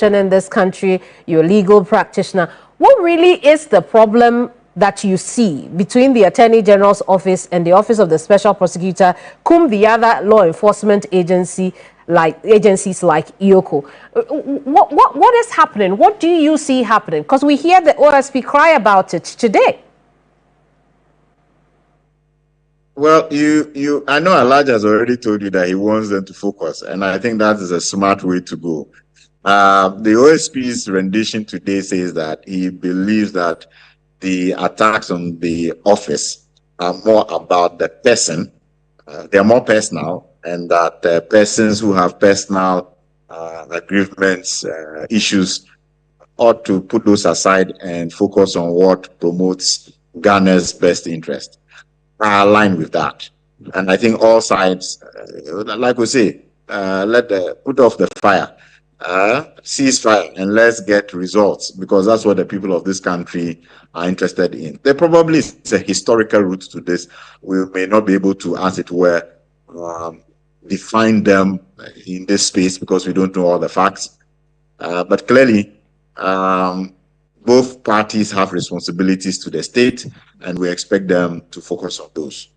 politician in this country, you're a legal practitioner. What really is the problem that you see between the Attorney General's office and the Office of the Special Prosecutor, cum the other law enforcement agencies like IOCO? What is happening? What do you see happening? Because we hear the OSP cry about it today. Well, I know Alhaji has already told you that he wants them to focus, and I think that is a smart way to go. The OSP's rendition today says that he believes that the attacks on the office are more about the person. They are more personal, and that persons who have personal agreements, issues, ought to put those aside and focus on what promotes Ghana's best interest. I align with that. And I think all sides, like we say, put off the fire, cease fire, and let's get results, because that's what the people of this country are interested in. There probably is a historical root to this. We may not be able to, as it were, define them in this space because we don't know all the facts. But clearly, both parties have responsibilities to the state, and we expect them to focus on those.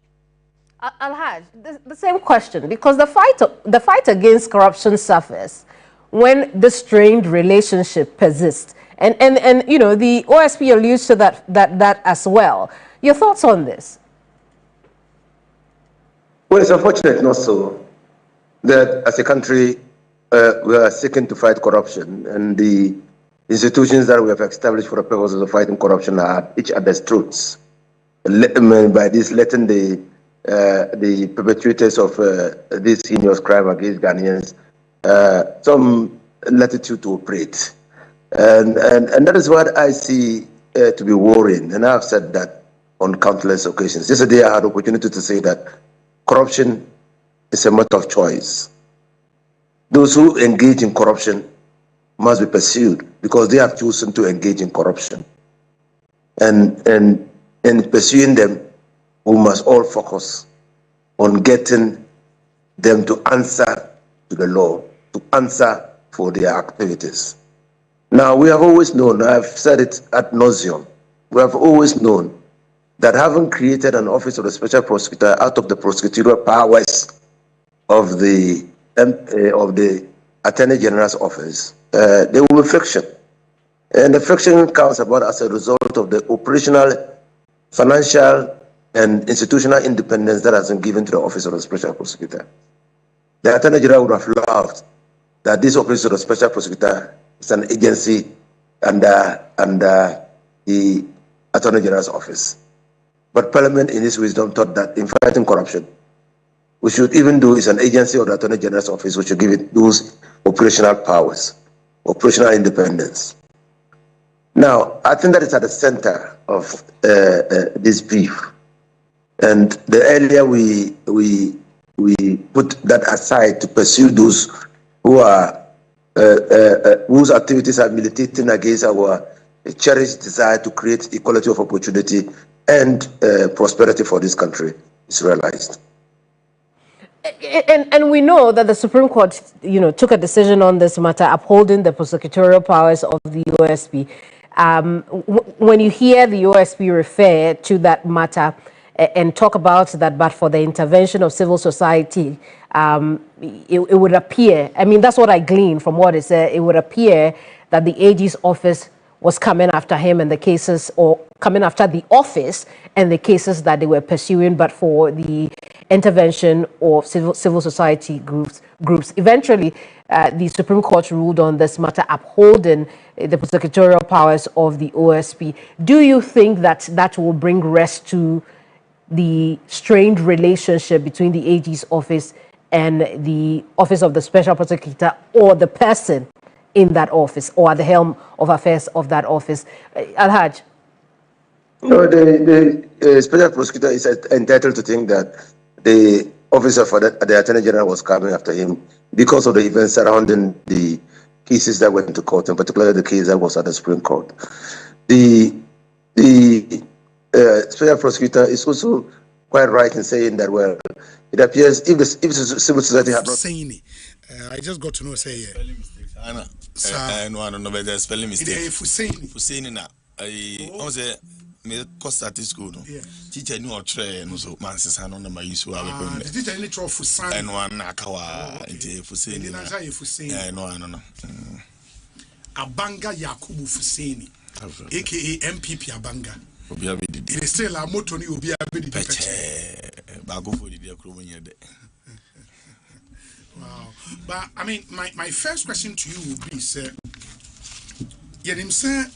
Alhaj, the same question, because the fight against corruption suffers when the strained relationship persists, and you know, the OSP alludes to that as well. Your thoughts on this? Well, it's unfortunate, not so, that as a country we are seeking to fight corruption, and the institutions that we have established for the purposes of fighting corruption are at each other's throats. By this, letting the perpetrators of this heinous crime against Ghanaians some latitude to operate. And that is what I see to be worrying. And I've said that on countless occasions. Yesterday I had the opportunity to say that corruption is a matter of choice. Those who engage in corruption must be pursued because they have chosen to engage in corruption. And in pursuing them, we must all focus on getting them to answer to the law, to answer for their activities. Now, we have always known, I've said it ad nauseum, we have always known that having created an office of the special prosecutor out of the prosecutorial powers of the Attorney General's office, there will be friction. And the friction comes about as a result of the operational, financial, and institutional independence that has been given to the Office of the Special Prosecutor. The Attorney General would have loved that this Office of the Special Prosecutor is an agency under the Attorney General's office. But Parliament, in its wisdom, thought that in fighting corruption, we should, even though it's an agency of the Attorney General's office, we should give it those operational powers, operational independence. Now, I think that is at the center of this beef. And the earlier we put that aside to pursue those who are whose activities are militating against our cherished desire to create equality of opportunity and prosperity for this country is realized. And we know that the Supreme Court, you know, took a decision on this matter, upholding the prosecutorial powers of the OSP. When you hear the OSP refer to that matter and talk about that, but for the intervention of civil society, it would appear, I mean, that's what I glean from what it said, it would appear that the AG's office was coming after him and the cases, or coming after the office and the cases that they were pursuing, but for the intervention of civil society groups. Eventually, the Supreme Court ruled on this matter, upholding the prosecutorial powers of the OSP. Do you think that that will bring rest to the strained relationship between the AG's office and the Office of the Special Prosecutor, or the person in that office, or at the helm of affairs of that office? Alhaj? No, the Special Prosecutor is entitled to think that the officer for the Attorney General was coming after him because of the events surrounding the cases that went to court, in particular the case that was at the Supreme Court. The Special Prosecutor is also quite right in saying that, well, it appears if civil society had not... I just got to know, say, no, I don't know whether spelling mistake. Fuseni na. I say me cost at school no. Teacher knew tray no so man says no na use wa be. The teacher only try Fusani. And one akawa into Fuseni. No. Abanga Yakubu Fuseni, aka MPP Abanga. It is still a motor you be a bit Wow. But I mean, my first question to you would be, sir, Yedim sir,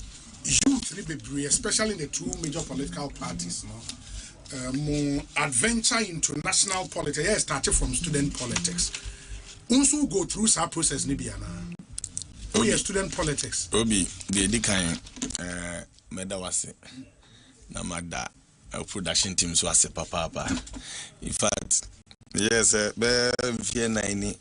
youth, especially in the two major political parties, more adventure into national politics. Yeah, started from student politics. Also go through some process, Nibiana. Oh, yeah, student politics. Obi, the kind, medawase, namada, production teams was a papa. In fact, yes, fear 90.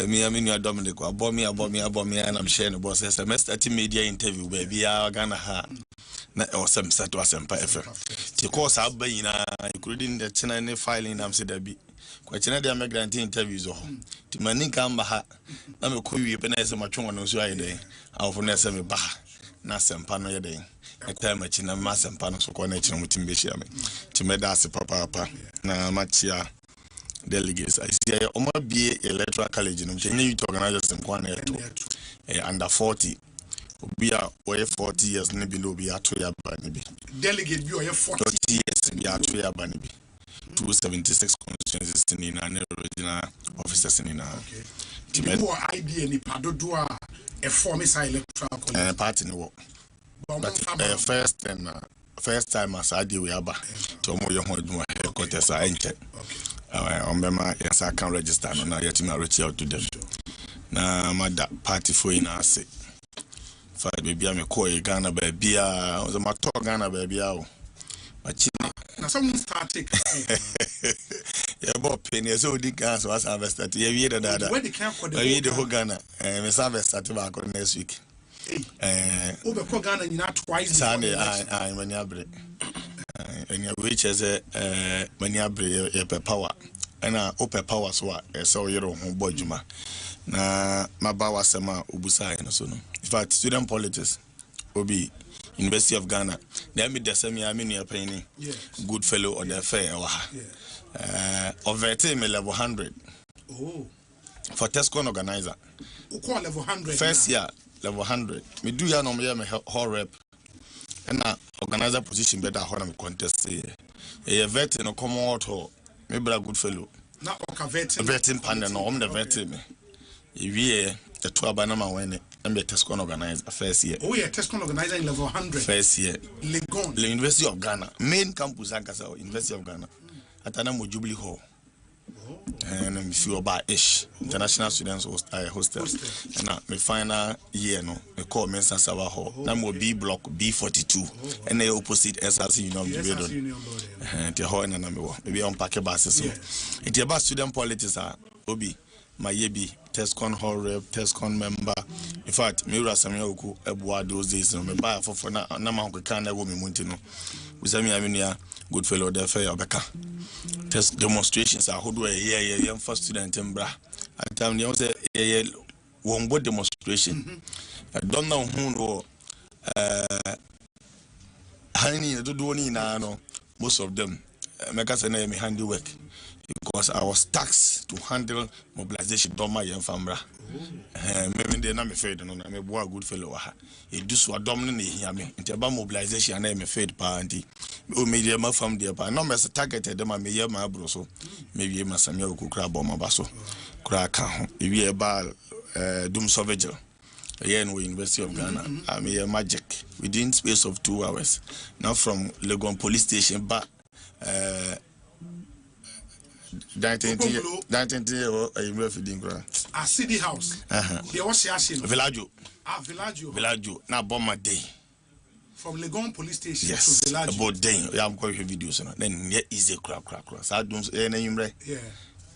Me, I mean, you're Dominic, about me, and I'm sharing the boss. Semester media interview, baby, I'm gonna have. Or some set was some perfect. The course I've been including the China filing, I'm said, be quite another migrant interviews. To Manika Baha, I'm a query, Penessa Machon, no so I day. I'll for Nessa Baha, Nasam Pano day. A time at China Mass and Panos for connection with Timbisham. To Medas Papa, na Machia. Delegates, I see I might be electoral college in you to organize some under 40. We are 40 years below be a 2 year banby. Delegate you are 40 years be a 2 year banby. 276 constituencies in an original officers in our idea any padodua a form is electoral college party no but first time as I do we have to more young contest I check. Yes, I can register now. Yet me reach out to them. Na mother party for in us. For baby, I'm a koi Ghana baby. I was a matter Ghana baby. But now someone started. Yeah, but penny so the gas was harvested. Yeah, we did that. Where the camp for the whole Ghana. Miss harvested back next week. Over Ghana, you not twice. Sunday, I when you break. And you reach as a when you break a power. And open power so so you don't boy juma. Na mabawa sema ubusa no so no. In fact, student politics obi University of Ghana. They me the same I mean you paying good fellow or the fair over me level 100. Oh. For Tescon organizer. Who call level 100? First year level 100. Me do ya no me hall rep. And organizer position better how I'm contest. A vet no come out maybe a good fellow. Now, vetting panel, no, I'm the vetting me. If you the 12 banana when I'm the Tescon organizer first year. Oh, yeah, Tescon organizer in level 100. First year. Legon. The University of Ghana, main campus, Ankasa, University of Ghana. At Anamo Jubilee Hall. And I'm sure about ish international students hostel. And my final year, no, we call Mensa Sawa Hall. Now B block B42, and the opposite SRC Union. And the hall and maybe unpack a basis. It's about student politics. Obi, my yebi, Tescon hall rep, Tescon member. In fact, Mira Samuel Ebwa those days. Me buy for Namanko Kana woman Montino. We say me Aminia, good fellow, there fair Becca. Test demonstrations are who do a young first student in Bra. At time they say a one board demonstration. I don't know who honey do any no most of them make us a name handiwork because I was taxed to handle mobilization don't my young famra. Maybe they not me afraid no I'm a good fellow. It do so dominant here me about mobilization and I'm afraid party. O media ma fam there pa no me targeted them me ye ma bro so maybe ma samia okukra bo ma baso kra ka ho e wi e ba doom survigil here in University of Ghana am here magic within space of 2 hours now from Legon police station back 19 a city house there was Villaggio Villaggio na bomber day from Legon police station to Villaggio. About day yeah I'm going to videos then here is a crack so I don't yeah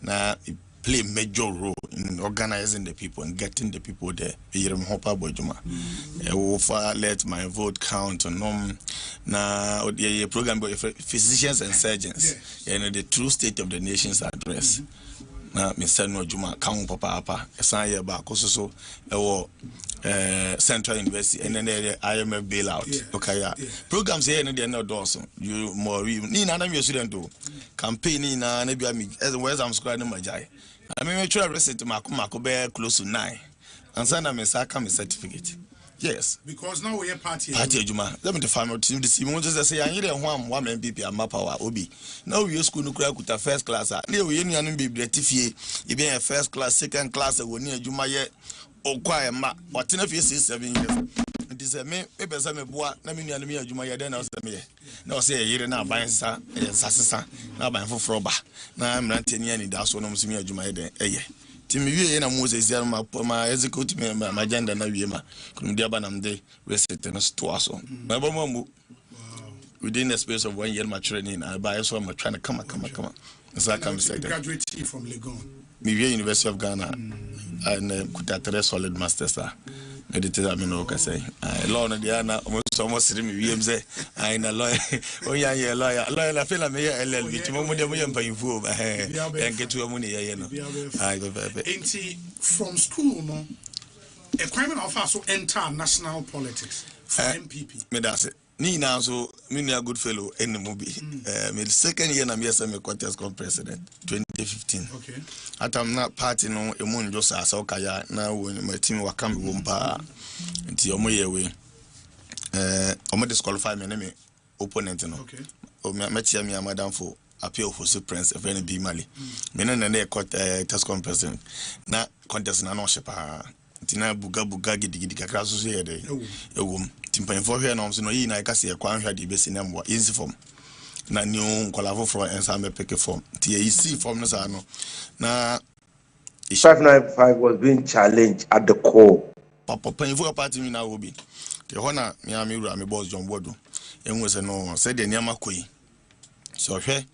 now play major role in organizing the people and getting the people there. Let my vote count on now the program by physicians and surgeons and the true state of the nation's address. na me send no juma kan papa esan ye ba kososo Central University and then the IMF bailout. Okay, yeah. Programs here and then no doors. You more ni na me student do campaign na na bia me as where's I'm square no majai. I mean make sure receipt mako be close to 9. And send me saka me certificate. Yes. Because now we are party Juma. Let me the family team the Simon just say I need a one MPP and map our obi. Now we school no crack with a first class. Near we union be betifie. You be a first class, second class, when near Juma yet. O quiet ma what in a few 7 years. It is a me some bois, naming enemy of Juma then I me. No say a year now buying sa now buying for froba. Now I'm not 10 years in that's one of me Juma then. Timmy and Moses my executive member, my gender na Yema, Kundiabanam de reset and a store so. My bomb within the space of 1 year my training, I buy so I'm trying to come on. So I come say graduate from Legon. Mivia University of Ghana and ADRESS solid masters are meditated. I mean, okay, say, law and Diana almost Williams say, I know lawyer. Oh, yeah, lawyer. I feel I'm here a little bit more than we are paying for and get to a money. From school, no, a criminal also enter national politics for MPP. Me that's it. Ni now so me a good fellow in the movie. Me the second year na me as a contest come president 2015. Okay. At I'm not party no emun just as okaya na when my team wa come wompa nti omo ye we omo disqualify me na me opponent no. Okay. O me chia me madam for appeal for prince if any be mali. Me na na contest come president na contest na no shepa. Tina buga gidi kakra so so ye dey. Ewom timpan for hwe na om so no yi na ka se kwa hwa de be sinamwa easy form na new nkolafo from ensambe pick form ti e see form no sa no na 595 was being challenged at the core. Papa pan for party mi na obi te ho na me amewura me boss John Bodo enwe se no se de niam akoyi so hwe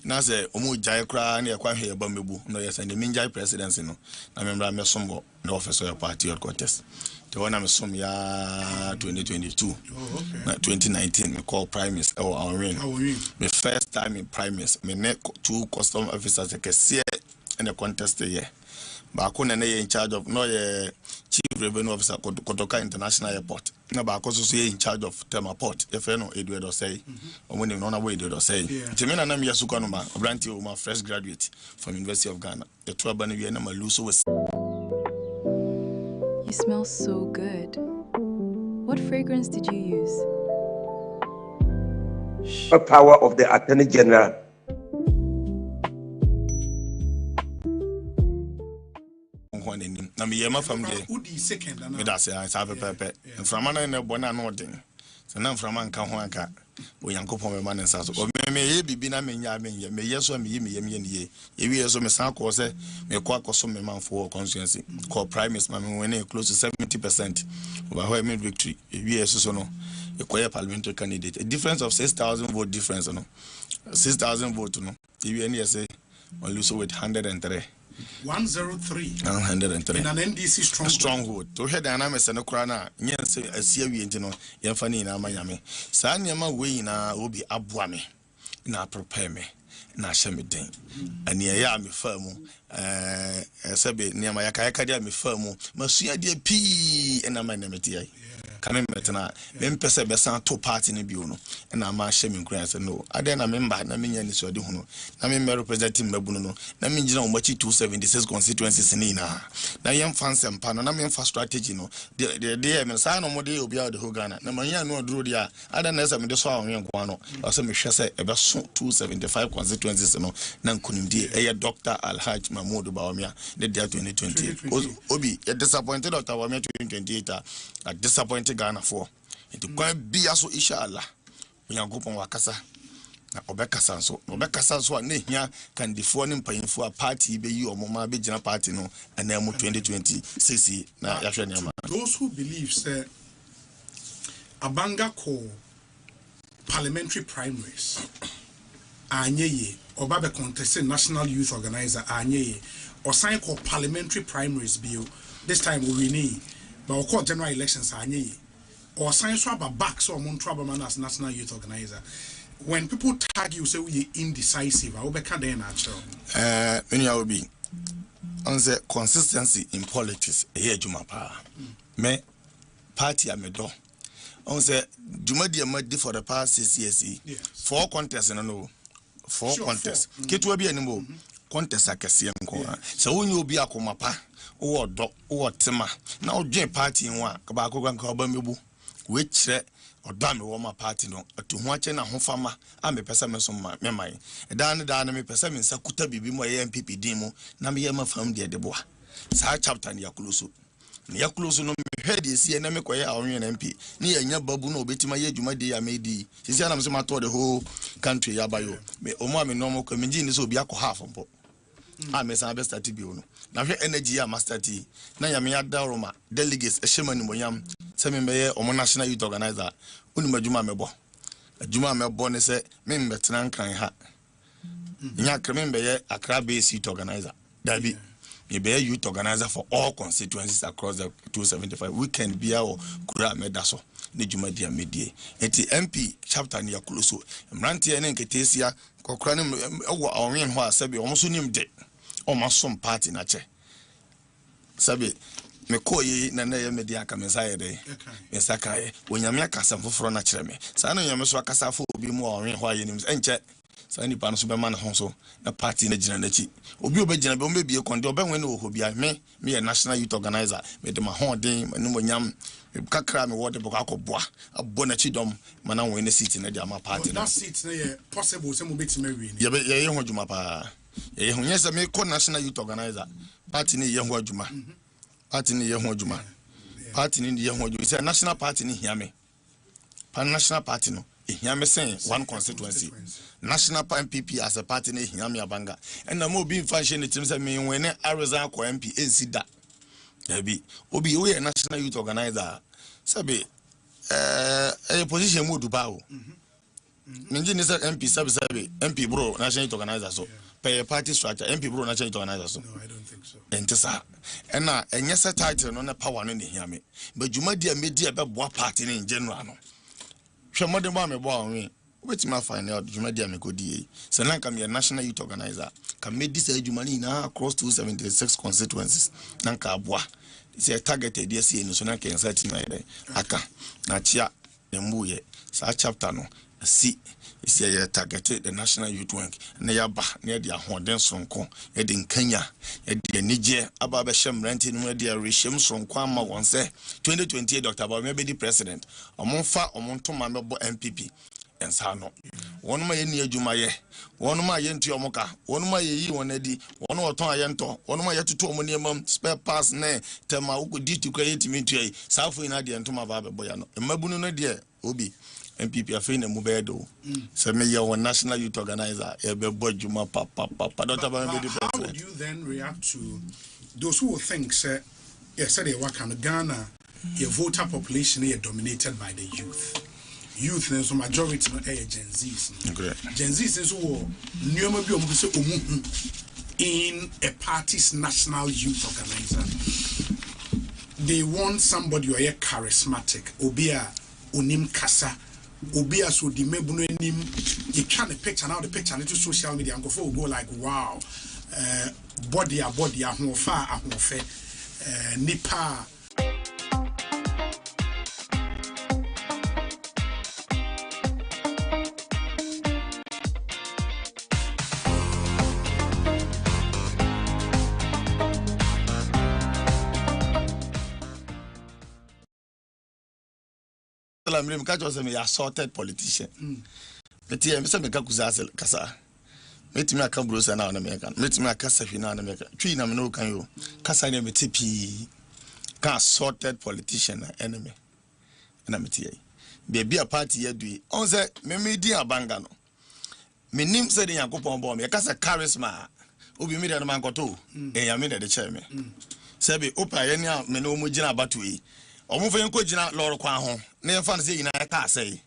na se omo jai kra na e kwa hwe ba mebu no yes and the minjai presidency no na memra me sombo na office of party or contest the one I'm assuming 2022. Oh, okay. 2019 we call primaries our win. My first time in primaries, my neck 2 custom officers like a and a contest year. But I in charge of no chief revenue officer Kotoka International Airport. No, but I also in charge of Tema Port. If you know Edward say, or when you know way Edward say. Jimena Nam Yasukanuma, a brand new fresh graduate from University of Ghana. The 12 Baniviana Maluso was. You smell so good. What fragrance did you use? The power of the Attorney General. Na me yema from there. Udi second na. Me da say I have pepe. From ana na bona na odin. Se na from anka ho anka. Oyankopon me man nsa so. Me ye bibi na me nya me ye. Me yeso me ye ye. Ye wi yeso me san ko say me ko akoso me man for constituency. Call primaries ma me when close to 70%. Over where me victory. Ye wi yeso so no. E ko parliamentary candidate. A difference of 6,000 vote difference no. 6,000 vote no. Ye wi any say on lose with 103. 103. 103. In an NDC stronghold. To head dynamics and Ukraina, yes, a series, Yanfani na Miami. Sanyama way na obi abuame, na prepare me, na shemidin. And ya me firmu, Sabe, near my Akaya me firmu, Monsieur dear P, and I'm name it. Coming better, then Pesa Bessan 2 parts in the Buno, and I'm my shaming grants and no. I then remember Namian is your duno. Namin representing Babuno, Namin John Wachi 276 constituencies in Ina. Nayam fans and Panamanian for strategy no. The day I'm a sign of Modi will be out the Hogana. Namania no Drudia, other than some of the song in Guano, or some Shase about 275 constituencies no. Nankundi, a Dr. Alhaj Mahmoud Baumia, the year 2020. Obi, a disappointed of our 2028, a disappointed Ghana for it to quite be also inshallah. We are going wakasa na obekasa so na hia can defone mpanyimfo a party be yi omoma be gina party no and na 2026 na yahwe nyama. Those who believe say Abanga ko parliamentary primaries anyeye obabe contest national youth organizer anyeye or sign ko parliamentary primaries bill this time we need but we general elections anyeye or science about backs or Montrabaman as national youth organizer. When people tag you, say we indecisive, I will be kind of natural. Many will be On the consistency in politics, a year Juma pa. Me party amedo. On the Juma dia madi for the past 6 years. 4 contests and no 4 contests. Ketu abi animo contest akese nko. So when you be akoma pa, o do o tema. Na o dwen party nwa ka ba akogwa nka oba mebu. We kire odame wo ma party no atu ho ache na ho fama a me pesa me so ma me mai dan me pesa me nsa kuta bibi mo ye MPP din mu na me ye ma fam de boa sa chapter ne yakuluso no me hwede esi na me koye awon na MP ni anya babu no obetima ye adwuma de ya medi sisi na me so ma to the whole country ya bayo me omo me no mo ko me ji ni so obi akọ half mpo a me sa be start bi ono na hwe energy ya master t na ya me ya daroma delegates ehema ni moyam se me be omo national youth organizer uni majuma mebo adwuma mebo ne se me mbetena nkan ha nya kreme be ye Accra based youth organizer dabi me be youth organizer for all constituencies across the 275 weekend bia o kura medaso ne dwuma dia medie enti MP chapter ne yakuluso mrantie ne nketesia kokura ne wo awon ho asabi omo so nim de omo som party na che sabi me koyi na ye media ka mensaye de mesaka e onyame akasa foforo na kire me sa na onyame so akasa fo obi mu awon ho ayenim enche sa ni pa no so be man ho so na party na gina na chi obi obegina be ombebie konde obenwe na ohobia me ye national youth organizer me de ma hoden manu monyam kakra me wode boko akoboa abo na chi dom mana won na seat na de ama party na seat na ye possible se mo betima wi ni ye ho djuma pa ye ho nyesa me ko national youth organizer party ni ye ho adwuma party ni ye ho adwuma party ni ye ho adwuma say national party ni hia me pan national party no hia me sen one constituency national MPP as a party ni hia me abanga and na mo bi function ni tim say me when ADRESS ko MP ensida dabi obi we national youth organizer sabe a position mo duba o minji ni say MP sabe MP bro national youth organizer so pay party structure MP bro national youth organizer so no I don't think so entesa ena enyesa title no na power no ne hia me but juma dia media be boa party ni in general no hwe modern ba me boa onwe wetima find out juma dia me kodie so na kam ye national youth organizer can make this juma ni na across 276 constituencies na ka boa say targeted yes no so na can set na aka na chia embuye sa chapter no si isi ya targeted the national youth wing na ya ba na dia hoden sonko e de nkanya e de nije aba be shem renti no dia reshem sonko ama won se 2028 Dr. Abba be the president omonfa omontoma mebo MPP ensa no wonu ma ye ni adwuma ye wonu ma ye ntu omoka wonu ma ye yi won adi wonu oton aye nto wonu ma ye tutu omoniemam spare pass ne tema ukodi tu kwayeti mitu yi safo ina de ntoma ba be boya no emabunu no de obi MPP afina mubedo so me ye one national youth organizer e be bojuma papa Dr. Abba be the president. How would you then react to those who think say yes say they work in Ghana your voter population is dominated by the youth and so majority no Gen Zs. Gen Zs is who nyoma bi omu se omu in a party's national youth organizer. They want somebody who is charismatic, obia unim kasa, obia so di mebuno enim. You try the picture now the picture into social media and go like wow, body ahofa nipa. I'm catch us a assaulted politician. Meti em se meka kuza kasa. Meti me aka bro na American. Meti me aka safi na American. Twi na me no kan yo. Kasa ne meti pi. Ka assaulted politician enemy. Na meti yi. Be a party ye dui. On se me di abanga no. Me nim se de yakopon bo me kasa charisma. Obi me de man koto. E ya me de che me. Se be opa ye ni me no mo gina batu yi. Omufe nko gina loro kwa ho na ye fan se yina ka asai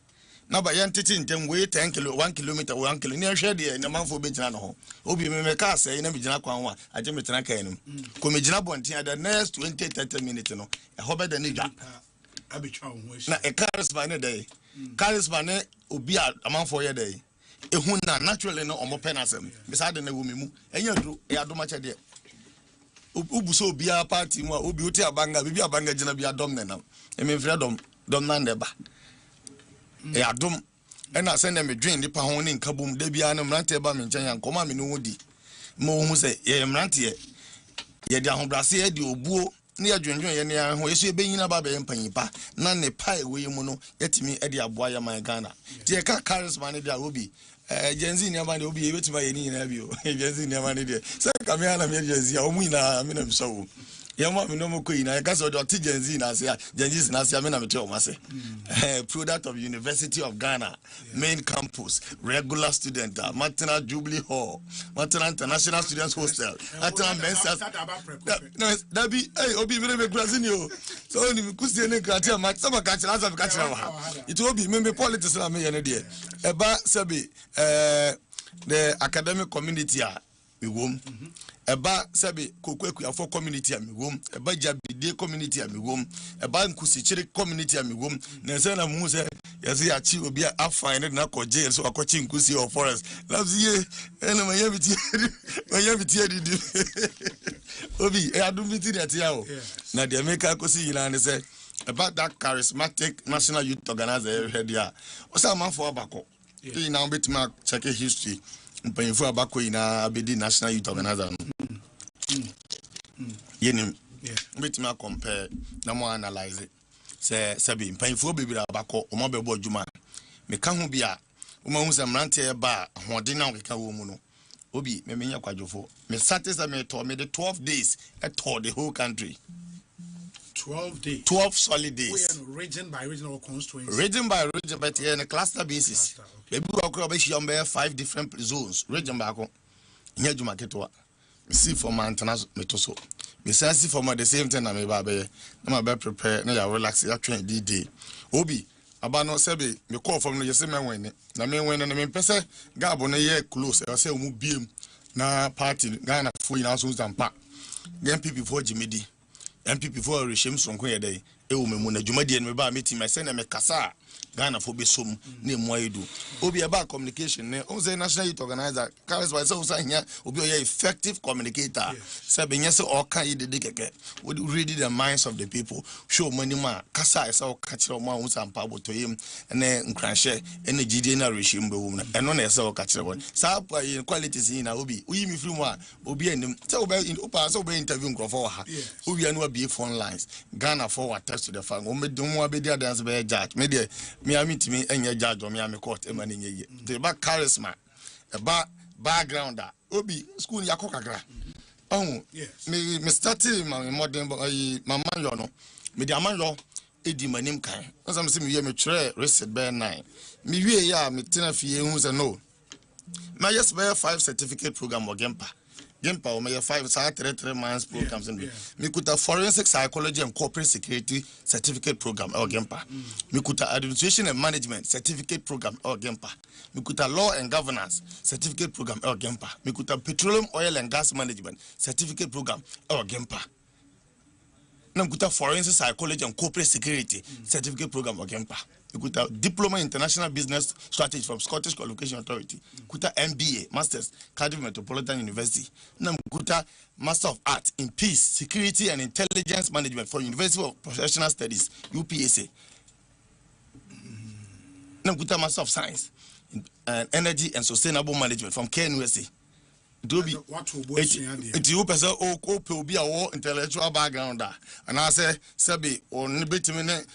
na ba yan titi ntem we 1 kilometer 1 kilo ni hwe de na manfo be gina no ho obi me ka asai na be gina kwa ho a aje me tena kan nim ko me gina bontin the next 20-30 minutes no e ho be da ni dwa abetwa ho na e charisma ne dey charisma ne obi a manfo ye dey ehun na naturally no omo penasem be sa de na wo memu enya duro e adoma che de ubu so bia party mu obi uti abanga bibi abanga gina bia dom nenam emi mfre dom na ndeba e adom ena se na medwen nipa ho ne nkabom da bia ne mrante ba me nchen yankoma me no wodi mo hu se ye mrante ye di ahobrase ye di obuo ne ya dwendwen ye ne ho yeso e benyina ba be mpanyipa na ne pai we mu no yetimi e di aboa ya man Ghana ti e ka charisma ne dia obi Genzi ni amani obi e betima ye ni na bi o Genzi ni amani de se kamia na me Genzi a omu ina me na mso yama me no mo ko ina e ka so do ti Genzi na se Genzi na se me na me te o mase product of University of Ghana main campus regular student Maternal Jubilee Hall Maternal International Students Hostel Maternal Men's no that be obi me me Brazil o so ni kusie ne kratia ma sama ka chira za ka chira wa it will be me politics na me ye ne de eba sabi the academic community a we wom eba sabi kokweku afọ community a me wom eba jabide community a me wom eba nkusichire community a me wom na se na mu se yesi ya chi obi afine na ko jail so akochi nkusi of forest labzie ena ma yabiti di obi e adumiti de tia o na de make akosi yina ne se about that charismatic national youth organizer here o sa man for abako you now bit ma check history mpanyim for abako ina abedi national youth organizer yenim bit ma compare na mo analyze se sabi mpanyim for bebira abako o ma bebo adwuma me ka ho bia o ma hu se mrante e ba hode na okeka wo mu no obi me menya kwadwofo me satisfy me to me the 12 days I toured the whole country 12 days 12 solid days region by region or constituency region by region but here in a cluster basis maybe we go be 5 different zones region back nya juma ketwa me see for my international metoso me see for my the same thing na me ba be na ma be prepare na ya relax ya train day obi aba no sebe me call from no yese me wen na me wen na me pese gabo na ye close e say mu biem na party Ghana fo ina so zampa MPP for Jimidi MPP for regime sonko ye dey e wo memu na dwumadi en me ba meeting me say na me kasa Ghana for be som na emu ayedu obi aba communication ne on say national youth organizer carries by so say obi oye effective communicator say be nyese o kan ye de keke we read the minds of the people show money ma kasa say o ka kire mo sampa botoyem ne nkranhye ene gidi na regime be wo na eno na say o ka kire won sa qualities na obi uyi mi free mu a obi enim say obi interview nkrofo ha obi anu abi phone lines Ghana for attest to the fact o me dum abedi dance be judge me de me amitimi enye judge o me am court e mane nyeye the back charisma ba background obi school yakokakra me started my modern mama yo no me di amanyo edi manim kan asam se me ye me tire receipt be 9 me wie ya me tena fie hu se no my yes be 5 certificate program o Gempa o me 5 3 months programs in me kuta forensic psychology and corporate security certificate program or Gempa me kuta administration and management certificate program or Gempa me kuta law and governance certificate program or Gempa me kuta petroleum oil and gas management certificate program or Gempa na kuta forensic psychology and corporate security certificate program or Gempa kuta diploma in international business strategy from Scottish Qualification Authority kuta MBA masters Cardiff Metropolitan University na kuta master of art in peace security and intelligence management from University of Professional Studies UPSA na kuta master of science in energy and sustainable management from KNUSA Dobi it you person o pe obi a wo intellectual background and I say sabi on betimi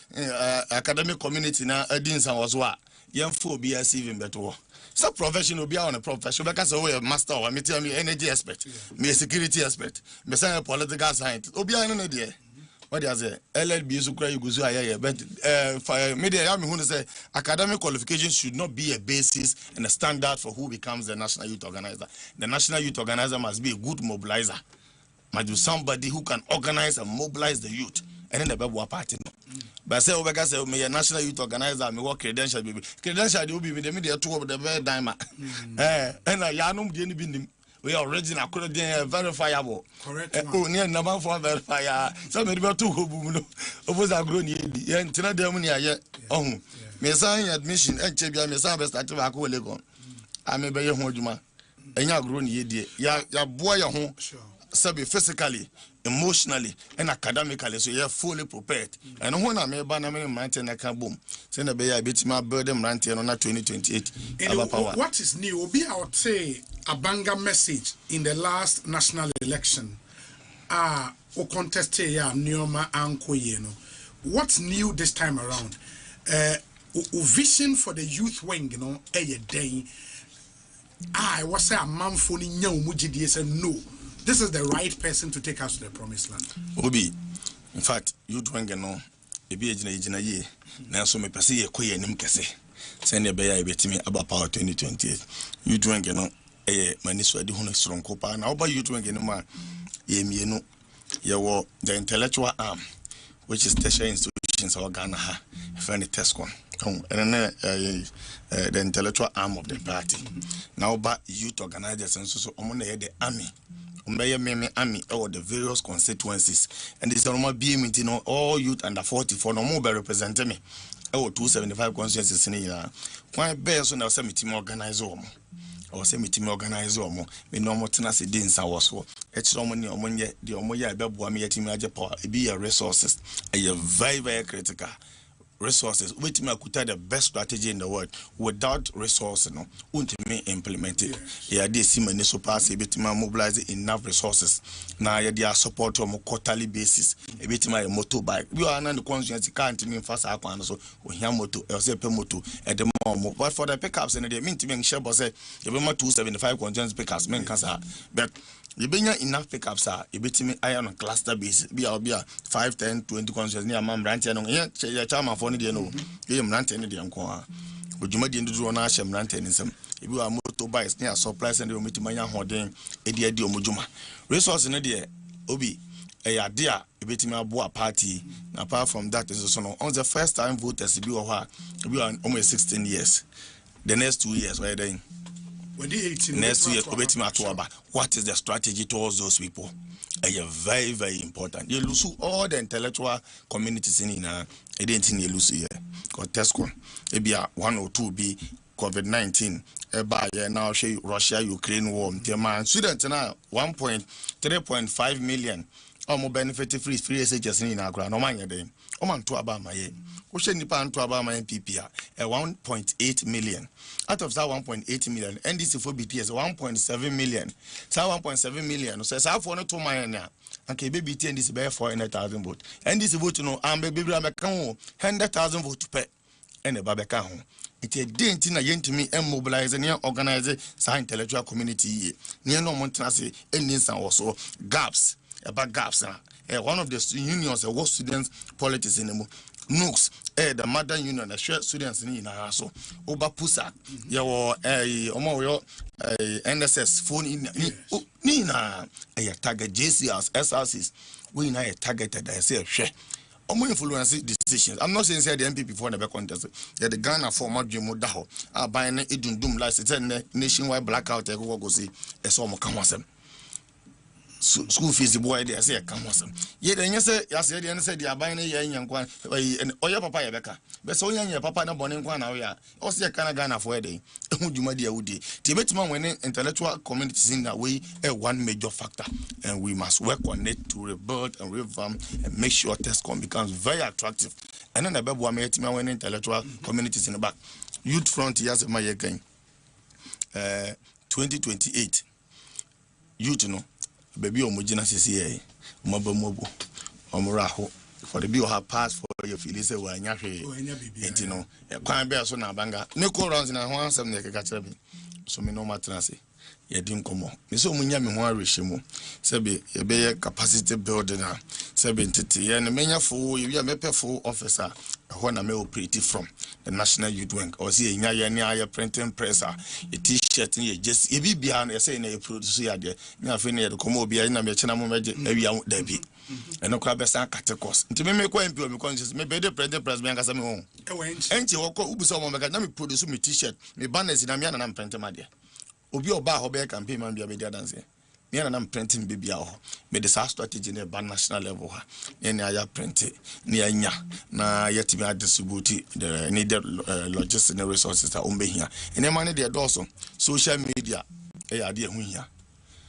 academic community na adinsan was wa yemfo obi a CV beto so profession obi on a profession because we master or me energy expert me security expert me say political science obi a no dey what they say LLB so cry you go so aye but for media am who say academic qualification should not be a basis and a standard for who becomes the national youth organizer. The national youth organizer must be a good mobilizer, must be somebody who can organize and mobilize the youth and then the baby party no. But say Obega say me a national youth organizer me work credential be dey be the media two of the very diamond and ya no dey ni bi we are original could verifiable correct oh near number for verifier so me be to go bu no opposite agro ni e ye ntina dem ni aye ohun me sign admission e che bia me sign be start back we legon ame be ye ho adwuma enya agro ni ye die ya boa ye ho physically, emotionally, and academically, so you're fully prepared. And when I'm a banner mountain, I can boom. Send a bay, I beat my burden ranting on 2028. What is new? Will be, I would say, a banger message in the last national election. O contest here, Neoma Anko, you know. What's new this time around? Vision for the youth wing, you know, a day. I was a man for Mujidi said no. This is the right person to take us to the promised land. Obi, in fact, youth wing, you know, a be a ye. Now, so me pass a quay and him kese. Send a bay, I bet me about power 2028. You drink, you know, a maniswa di hona strong copa. Now, by you drink, you know, man, ye know, you the intellectual arm, which is tertiary institutions or Ghana, if any test one. And then the intellectual arm of the party. Now, but youth organizers and so on the army. Army or the various constituencies, and this is being meeting all youth under 44 no more by representing me. 275 constituencies in here. Why bears on our meeting organizer or meeting organizer more? We no more tenacity dins our so. It's so many the Omoya Babuami power, be a resources, a very, very critical. Resources, which may could the best strategy in the world. Without resources, no, won't me implement it. Yeah, they see many so pass a bit mobilize enough resources. Now, they are support on a quarterly basis. A bit my motorbike. We are not the conscience can't mean fast up and so we have moto, LCP moto at the moment. But for the pickups and they mean to make sure, say, if we 275 contains pickups, men cancer. But you bring enough pickups, you beat me iron on cluster basis. Be 5, 10, 20 conscience near Mam Rantian. Yeah, charm for any no. You am ranting the uncle. Would you make the do on Asham ranting in some? If you are motorbikes near supplies and you meet my young hoarding, a dear Mujuma. Resource in a dear Obi, a idea, a bit my boa party. Apart from that, is also on the first time voters, you are almost 16 years. The next 2 years, where they next year, what is the strategy towards those people? Very, very important. You lose all the intellectual communities in it didn't you lose here. Because Tesco, maybe 1 or 2 be COVID-19. Now Russia Ukraine war. Students now 1.3.5 million. More benefit free SHS in our ground. No man day. Oman to Abama ye. Ocean Nipan to Abama PPR 1.8 million. Out of that 1.8 million, NDC for BTS 1.7 million. So 1.7 million. So I for no 2 million now. Okay, baby NDC by 400,000 votes. NDC vote no, baby Rabeka 100,000 votes per. And the Babeka home. It's a dent in a yen to me and mobilize and organize the intellectual community. Near no Montanasi and Ninsan also gaps. About gaps. One of the unions, the work students politics in the Nooks, the Mother Union, the shared students in our so Oba Pusa, your NSS phone in Nina, a target JCRs, SRCs, we now targeted, I say, share. Influence decisions. I'm not saying the MPP for the contest. The Ghana former Jimo Daho are buying it doom license and nationwide blackout. I go see a sum of Kamasem. School fees, the boy, they say, come on. Yet, and you say, I said, they are buying a young one, and Oya Papa Becca. But so young, your papa, no bonning one area, or see a Canagana for a day. Would you, my dear Woody? Tibet man, when intellectual communities in that way, one major factor, and we must work on it to rebuild and revamp and make sure TESCOM becomes very attractive. And then the Babu made me when intellectual communities in the back. Youth Front, yes, my again. 2028. Youth, know. Baby omojina CCA, Mobo, Omoraho, for the bill have passed for your feelings, were Yashi, and you know, a crime bear so now banga. No call runs in a 1 7 so me no maternity. Ye dim komo. Me so munya me ho arehemu. Sebe ye be capacity building na. Sebe ntete ye ne menya fo ye mepe fo officer. Ho na me operate from the National Youth Wing. Or see nya ye ne aye printing press a t-shirt ye just e bibia na ye say na ye produce ya de. Me afi na ye de komo obi na me chena mo meje awia da bi. Eno kwa be san categories. Nti me kwa MP o me conscious me be the printing press me nkasa me ho. Enchi wo ko ubuso mo meka na me produce me t-shirt, me banners na me na print ma de. Obi oba ho be campaign man bia media dance. Me na printing baby a ho. Me the strategy na ban national level ha. Ne aya print ne anya na yet me distribute the needed logistics and resources that on be here. Ene man dey also social media e ade hu here.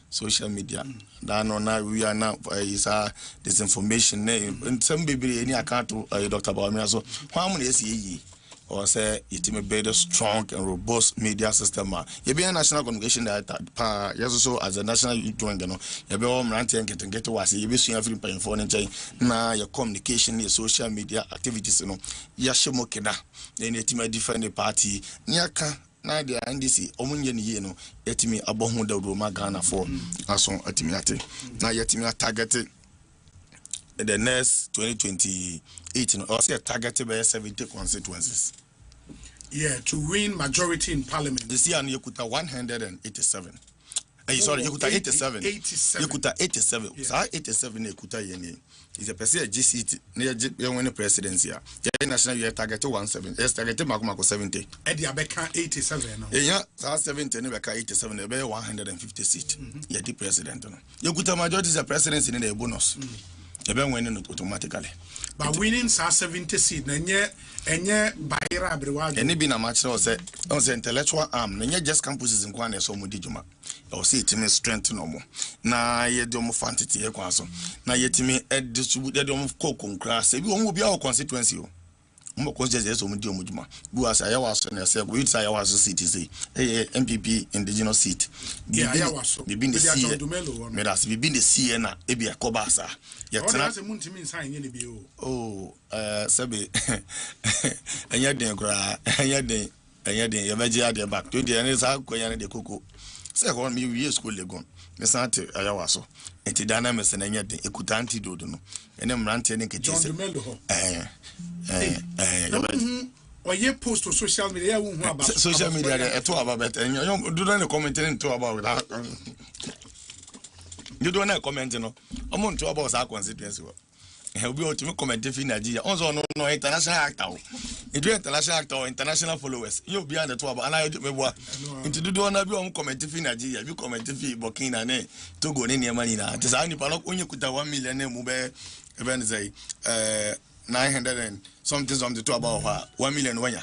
social media. Now we are now is disinformation. And some baby any account to Dr. Bawumia. So how many is or say it may be a strong and robust media system. You be a national communication that yes, so as a national youth doing, you know, you be home ranting and get to us. You be seeing every paying for now your communication, your social media activities, you know, Yashimokina, then it may defend the party. Nyaka, Nadia, and this Omunyan, you know, etimi abohun de Roma Ghana for Ason Atimiate. Now Yatimia targeted the next 2028 or say targeted by 70 constituencies. Yeah, to win majority in parliament. This year you could 187. Sorry, you could 87. 87. You could 87. Yeah. So 87 you could is a person GC near the presidency. The national year targeted 17. Yes, targeted Makumako 70. Eddie Abeka 87. Yeah, 70 Nebeka 87, about 150 seats. Yeah, the president. You could have majority as a presidency in the bonus. Even winning automatically. But winning 70 seat, and yet Bayra Brewa. And it been a match on the intellectual arm, and yet just campuses in Kwane so Mudijuma. Or see it me strength no more. Na ye domo fantity e kwaso. Na yet me distributed of cocoa grass. We won't be our constituency. Mo constituency so Mudio Mujuma. Who as I was and I said, we say I was a city, MPP indigenous seat. Yeah, I was. We've been the sea. We've been the Siena, Ebia Kobasa. Oh, Sabi, and yet, you're back to the end of the cocoa. Say, one me, we school legon. Miss Auntie Ayawaso, and Tidanamis and yet the Ekutanti Dodono, and I'm ranting in John Dumelo. Or ye post to social media, social media, about it, and you do not comment into about that. You don't have comment, you know. I'm on to about our constituency. He'll be able to comment if in Nigeria. Also, no international actor. It do international actor or international followers. You'll be on the 12, and I do me what. Into the door, I'll be on comment if in Nigeria. You comment if you Burkina to go in your money now. It is only when you could have 1 million move even say 900 and something to about 1 million when you.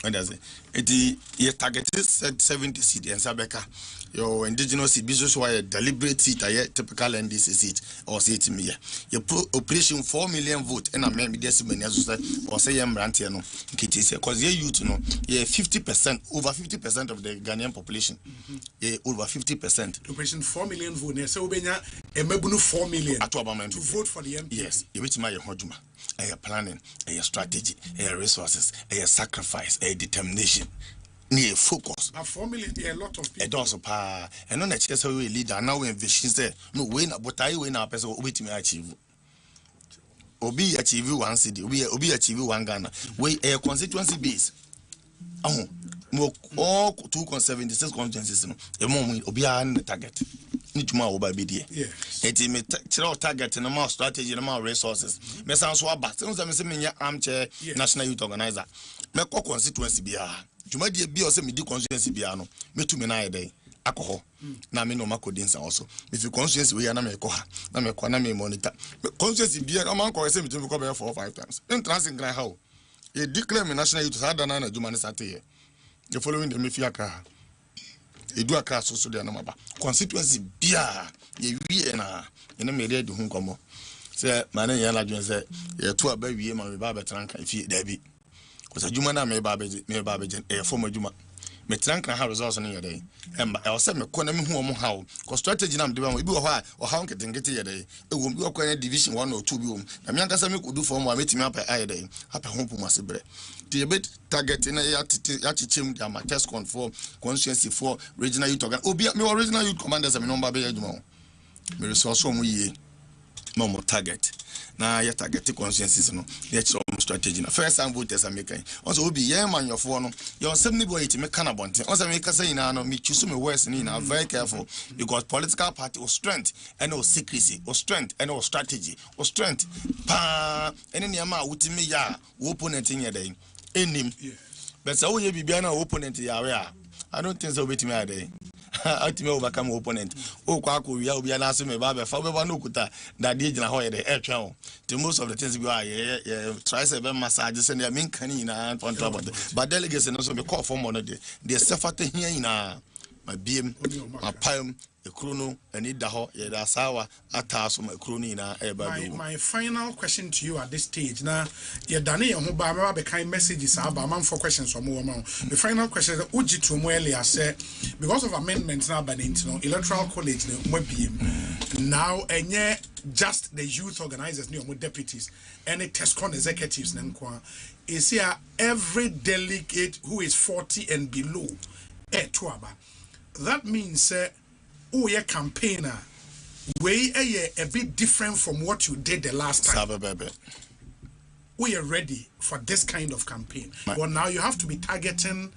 What does it? It targeted 70 seat and Sabeka. Your indigenous seat, business why a deliberate seat, a typical NDC seat, or seat me. Your operation 4 million vote, and I may be decimal or say I'm rantiano, because you youth know, 50%, over 50% of the Ghanaian population, over 50%. Operation 4 million vote, so Benya, a Mebunu 4 million to vote for the MP. Yes, you which my Hojuma, a planning, a strategy, a resources, a sacrifice, a determination. Near focus. 4 million, a lot of people. A dozen pa, and on a chess away leader now in vision say, no win, but I win our person wait me achieve. Obi achieve one city, we achieve one Ghana. We a constituency base. Oh, more all 276 constituencies. A moment Obi on the target. Need more over BD. Yes. It may target and more strategy and more resources. Messan swap back. Since I'm saying armchair national youth organizer. Make constituency be Juma de be or say me di constituency biano. Me to me na day. Alcohol. Na me no makodinsa also. If you constituency we na me ko ha. Na me ko na me monitor. Constituency be am an ko say me to go 4 or 5 times. In transit grind how. You declare me national youth had na Juma ni Saturday. The following the me fiaka. E do aka so de na maba. Constituency bia ye wie na. Ene me dey do hu komo. Say man ya la dwen say ye to aba wie ma me ba betranka fie da bi. Because a Juma may babaji, a former Juma. Me trank and have results in your day. And I was saying, me who how, because strategy I'm doing, we do a while or how can get a day. It won't be a division 1 or 2 room. The young Casami could do for my meeting up a day. Happy home for my sibre. The bit targeting a yachim, my test conform, consciency for regional youth organ. Oh, be me original youth commanders, I'm no baby. Me resource from we. More target. Now, yet target consciences, no, yet some strategy. First time voters are making. Also, will be man your phone. You're 70 boy to make cannabon. Also, make us say, no, me choose me worse in very careful because political party or strength and no secrecy or strength and no strategy or strength. Pa, and any amount with me, ya, opponent in your day. In him. But so you be an opponent, ya. I don't think so with me a day. Ultimate overcome opponent. Oh, Kwaku, we will be an answer me, Baba, Fababa Nukuta, that did in a holiday the air travel. To most of the things we are, try 7 massages and their main canina and on top of it. But delegates and also be called for one of the suffered here in a my beam, my palm, the chrono, and it daho, yeda sawa, atas, my crony na eba. My final question to you at this stage now, you're done here, who by the kind messages are about for questions or more amount. The final question is Uji Tumweli, I said, because of amendments now by the electoral college, now, and yet just the youth organizers, new deputies, and the TESCON executives, is here every delegate who is 40 and below. That means, your campaigner, we are a bit different from what you did the last time. We are ready for this kind of campaign. But now you have to be targeting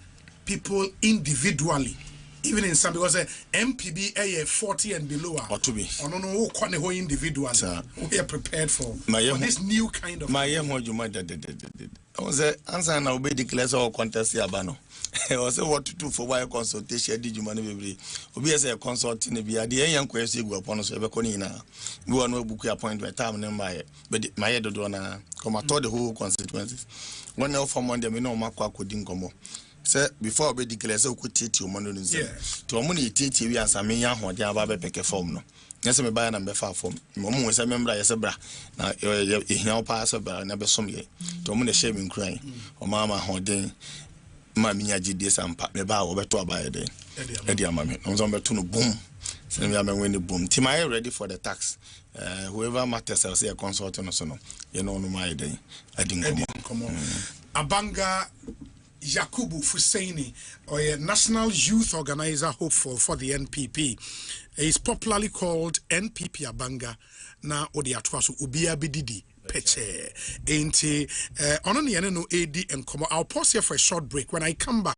people individually. Even in some, because MPB 40 and below or to be or no whole individual we are prepared for this new kind of my what you might was answer now be declared or contest yabano. I was what to do for why consultation did you manage be as a consulting be at the young question go upon us ever conina. We want no book appointment time and my head don't come at all the whole consequences. One now from Monday, we know Marco couldn't come. Sir, before we declare so could teach you money to a money teach you as a million or the above pick a form. No, yes, I buy number 5 form. Momo is a member as a bra. Now, you pass about never some year. To a money shaving crying or mamma holding Mammy GDS and Pat me bow over to a buy a day. Eddie, mammy, on some to boom. Send me a man when the boom. Timaya ready for the tax. Whoever matters, I'll say a consultant or so. You know, no, my day. I didn't come on. Abanga. Yakubu Fusaini, or a national youth organizer hopeful for the NPP, is popularly called NPP Abanga. Na odi atwaso ubia bididi peche. Enti ononi ene no AD and come. I'll pause here for a short break. When I come back.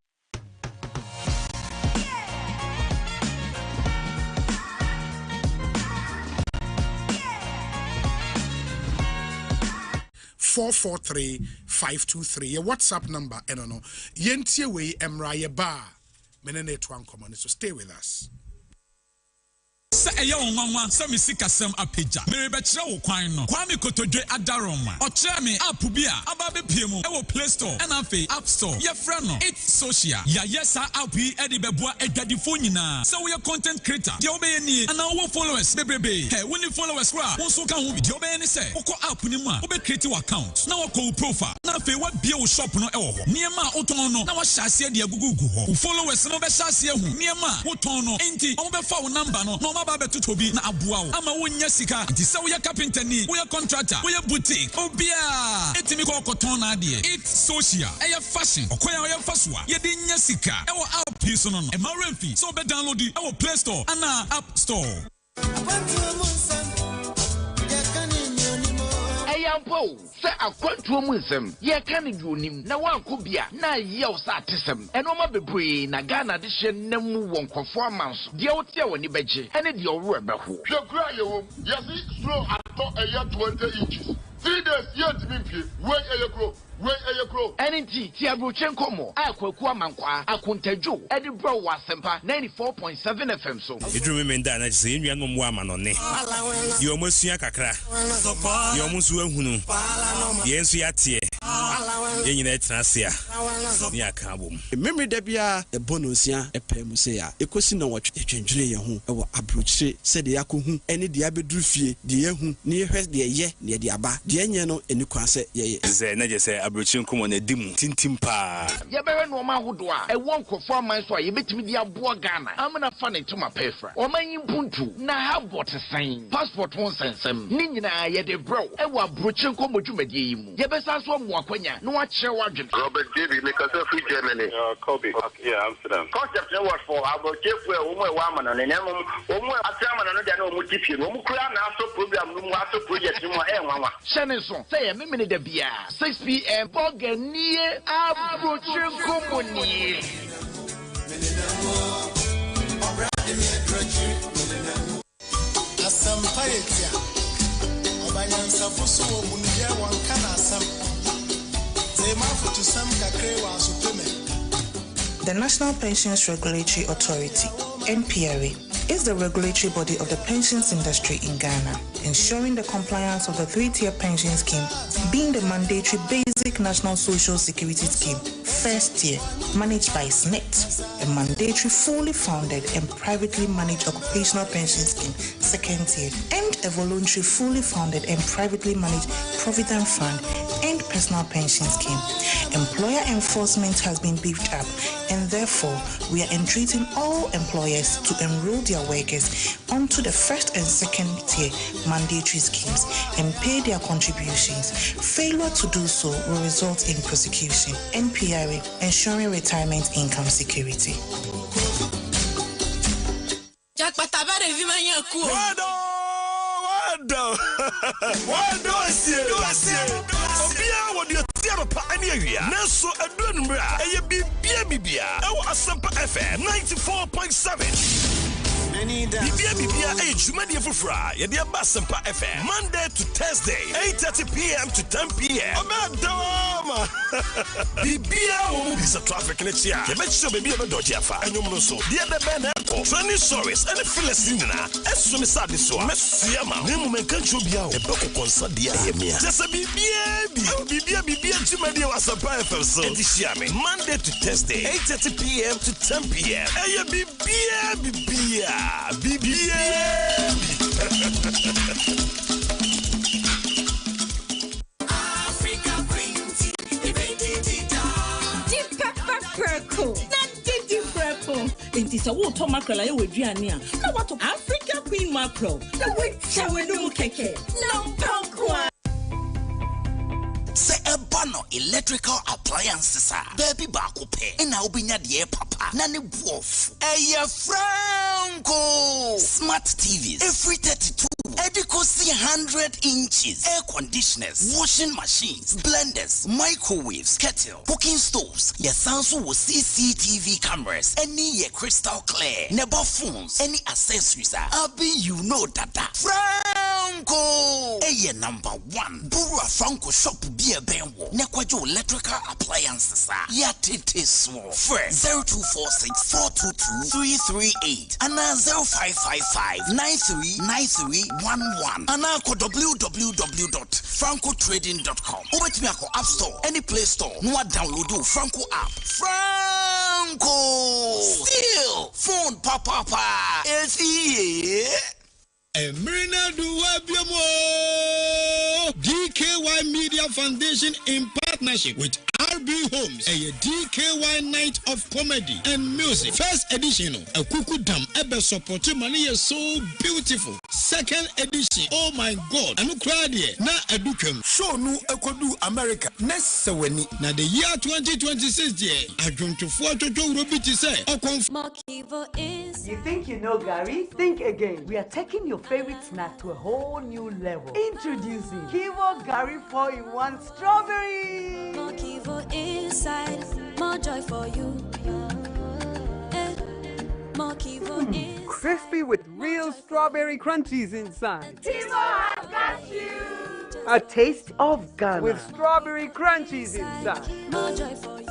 443-523. Your WhatsApp number, I don't know. Yentie we emra ba. Menene twan common. So stay with us. Eya onwanwa sami sikasem apeja merebechira wo kwan no kwame kotodwe adaroma ochira me app bi a ababe piemu e wo Play Store and afi App Store ye fra no it's social ya yesa app yi e de beboa adwadifo nyina so we content creator de obeye ni ana wo followers bebrebe he woni followers kra won so ka ho de obeye ni say woko app ni mu a obe create account na woko profile na afi wa bia wo shop no e wo ho niema oton no na wa hyase de agugugu ho followers no be hyase hu niema oton no enti o be fa wo number no no beto tobi na abuawo ama wonya sika nti se wo ya carpenter ni wo ya contractor wo ya boutique obia etimi ko koton na ade it's social e ya fashion okoya wo ya faswa ye de nya sika e wo app so no e ma remfi so be download e wo Play Store ana App Store. Ayampo se akwantuo mu nsem ye ka ne duonim na wanko bia na ye wo sa atesem enoma bebree na Ghana de hye namu wonkofo amanso de wote a woni beje ene de owro ebeho hwekura ye wo yesi slow ato eya 20 inches 3 days yet mimpie we eyekro Enti ti abrochen komo akwaku amankwa akontadwo edi bro wa sempa 94.7 FM so edru me nda na se enua no mo amanone ye omosua kakra ye omusu ahunu ye nsu yatie ye nyina etrasia ni aka bom memre da bia e bonosia e pemu se ya ekosi na watwe etwendwene ye ho e wo abrochire se de yakohu ene de abedru fie de yehu ne hwes de ye ne de aba de enye no eni kwase ye ze na je se abrochire komo na dimu tintim pa ye bewe no ma hodo a e wonkofo aman so a ye betimi de aboa Ghana amna fa ne tuma pefra o manyi puntu na ha botesan passport won sensem ni nyina ye de bro e wo abrochire komo dwumadie yi mu ye besa so mo akwanya no a kire wadwen Robert David because of Germany Kobe yeah Amsterdam concept no what for abrochire fu e wo mo e wa amana ne nemo wo mo atama no de na o mo tipie no mo kura na aso program no mo aso project mo e nwanwa shene so say me me de bia 6 p.m. Boganie abrochire komonie Asampayetia obanyansa fuso wo munye wankana asam zema futu sam kakre wa asopeme. The National Pensions Regulatory Authority, NPRA, is the regulatory body of the pensions industry in Ghana, ensuring the compliance of the 3-tier pension scheme, being the mandatory basic national social security scheme, first tier, managed by SNET, a mandatory fully funded and privately managed occupational pension scheme, second tier, and a voluntary fully funded and privately managed provident fund and personal pension scheme. Employer enforcement has been beefed up, and therefore we are entreating all employers to enroll their workers onto the first and second tier mandatory schemes and pay their contributions. Failure to do so will result in prosecution. NPRA, ensuring retirement income security. Osompa FM 94.7. Bibia Jumadi Fufra, Yadia Osompa FM, Monday to Thursday, 8:30 p.m. to 10 p.m. Bibia is a traffic in the chair. You bet you baby a dojafa, and you know so. The other man, training stories, and the Philistine, as soon as I saw Messiama, Nimu can't you be out a book of concert, dear. Just a Bibia Jumadi Osompa FM, so Monday to Thursday, 8:30 p.m. to 10 p.m. Hey, Bibia. Africa Queen Deep pepper purple. Not deep purple. It is a water mackerel. I would do Now what Africa Queen mackerel? The which show no keke. No pokwa. Say a bano electrical appliances baby baako pe na obinya de papa na ne buof Franco smart TVs every 32 Edicosi 100 inches air conditioners, washing machines, blenders, microwaves, kettle, cooking stoves, your Samsung with CCTV cameras, any your crystal clear, never phones, any accessories Abi you know that Franco number 1 Bura Franco shop be a benwo nekwajo electrical appliances yatete small first 0246 422 338 and 0555 939311 and now www.francotrading.com. Over to me App Store, any Play Store. No download the Franco app. Franco still phone papa is here. Emirina Duwabiamo DKY Media Foundation in partnership with RB Homes, a DKY Night of Comedy and Music. First edition, a Kuku Dam Ebe support money is so beautiful. Second edition, oh my God, Anu Kradi, na Edukem. Show nu Ekodu America. Next Seweni. Na the year 2026 year, I dream to photo to Robiti say, You think you know Gary? Think again. We are taking your favorite snack to a whole new level. Introducing Kivo Gary 4-in-1 Strawberry. More Kivo inside, more joy for you. More Kivo inside. Crispy with real strawberry crunchies inside. Kivo has got you. A taste of Ghana with strawberry crunchies inside. More joy for you.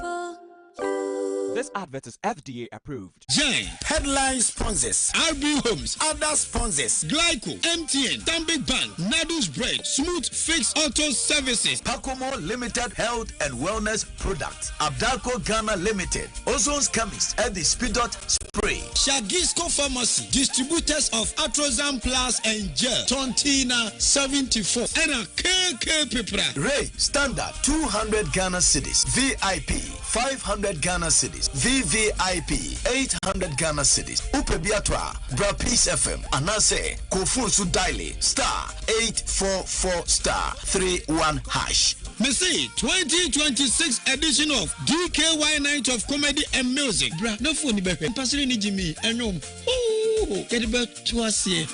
This advert is FDA approved. Giant headline sponsors: RB Homes, other sponsors: Glyco, MTN, Stanbic Bank, Nadus Bread, Smooth Fix Auto Services, Pacomo Limited Health and Wellness Products, Abdalco Ghana Limited, Ozone's Chemist, Eddie Speedot Spray, Shagisco Pharmacy, distributors of Atrozan Plus and Gel, Tontina 74, and a KK Pipra. Ray Standard 200 Ghana Cedis, VIP 500 Ghana Cedis, VVIP 800 Ghana Cedis. Upebiatwa Brapis FM Anase Kofunsu Daily *844*31#. Messi 2026 edition of DKY Night of Comedy and Music. Bra no phone bepe. Pastor ni Jimmy enom. Oh, get back to us here.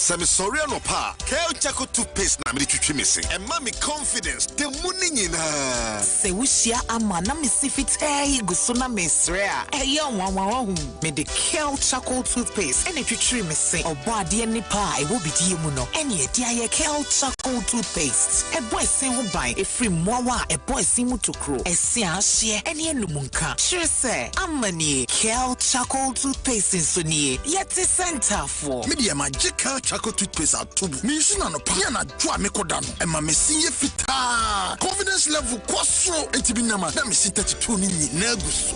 Semi sorry no pa. Kel Chaco toothpaste na me twitwi me se. E ma me confidence. The money nyina. Se wushia ama na me sifit guso na me sre a. Eye wanwawa hu. Me de Kel Chaco toothpaste ene twitwi me se. Obo ade ni pa e wo bidie mu no. Ene e dia ye Kel Chaco toothpaste. E boy se ho ban e free mowa e boy se mu tokro. E se ahye ene enumunka. Sure se amani Kel Chaco toothpaste so nie. Yeti center for. Media magical Chaco toothpaste atubu. Me use na no pa. Ya na dwa me koda no. E ma me sinye fita. Confidence level kwasro etibinama. Na me sin 32 ni na guso.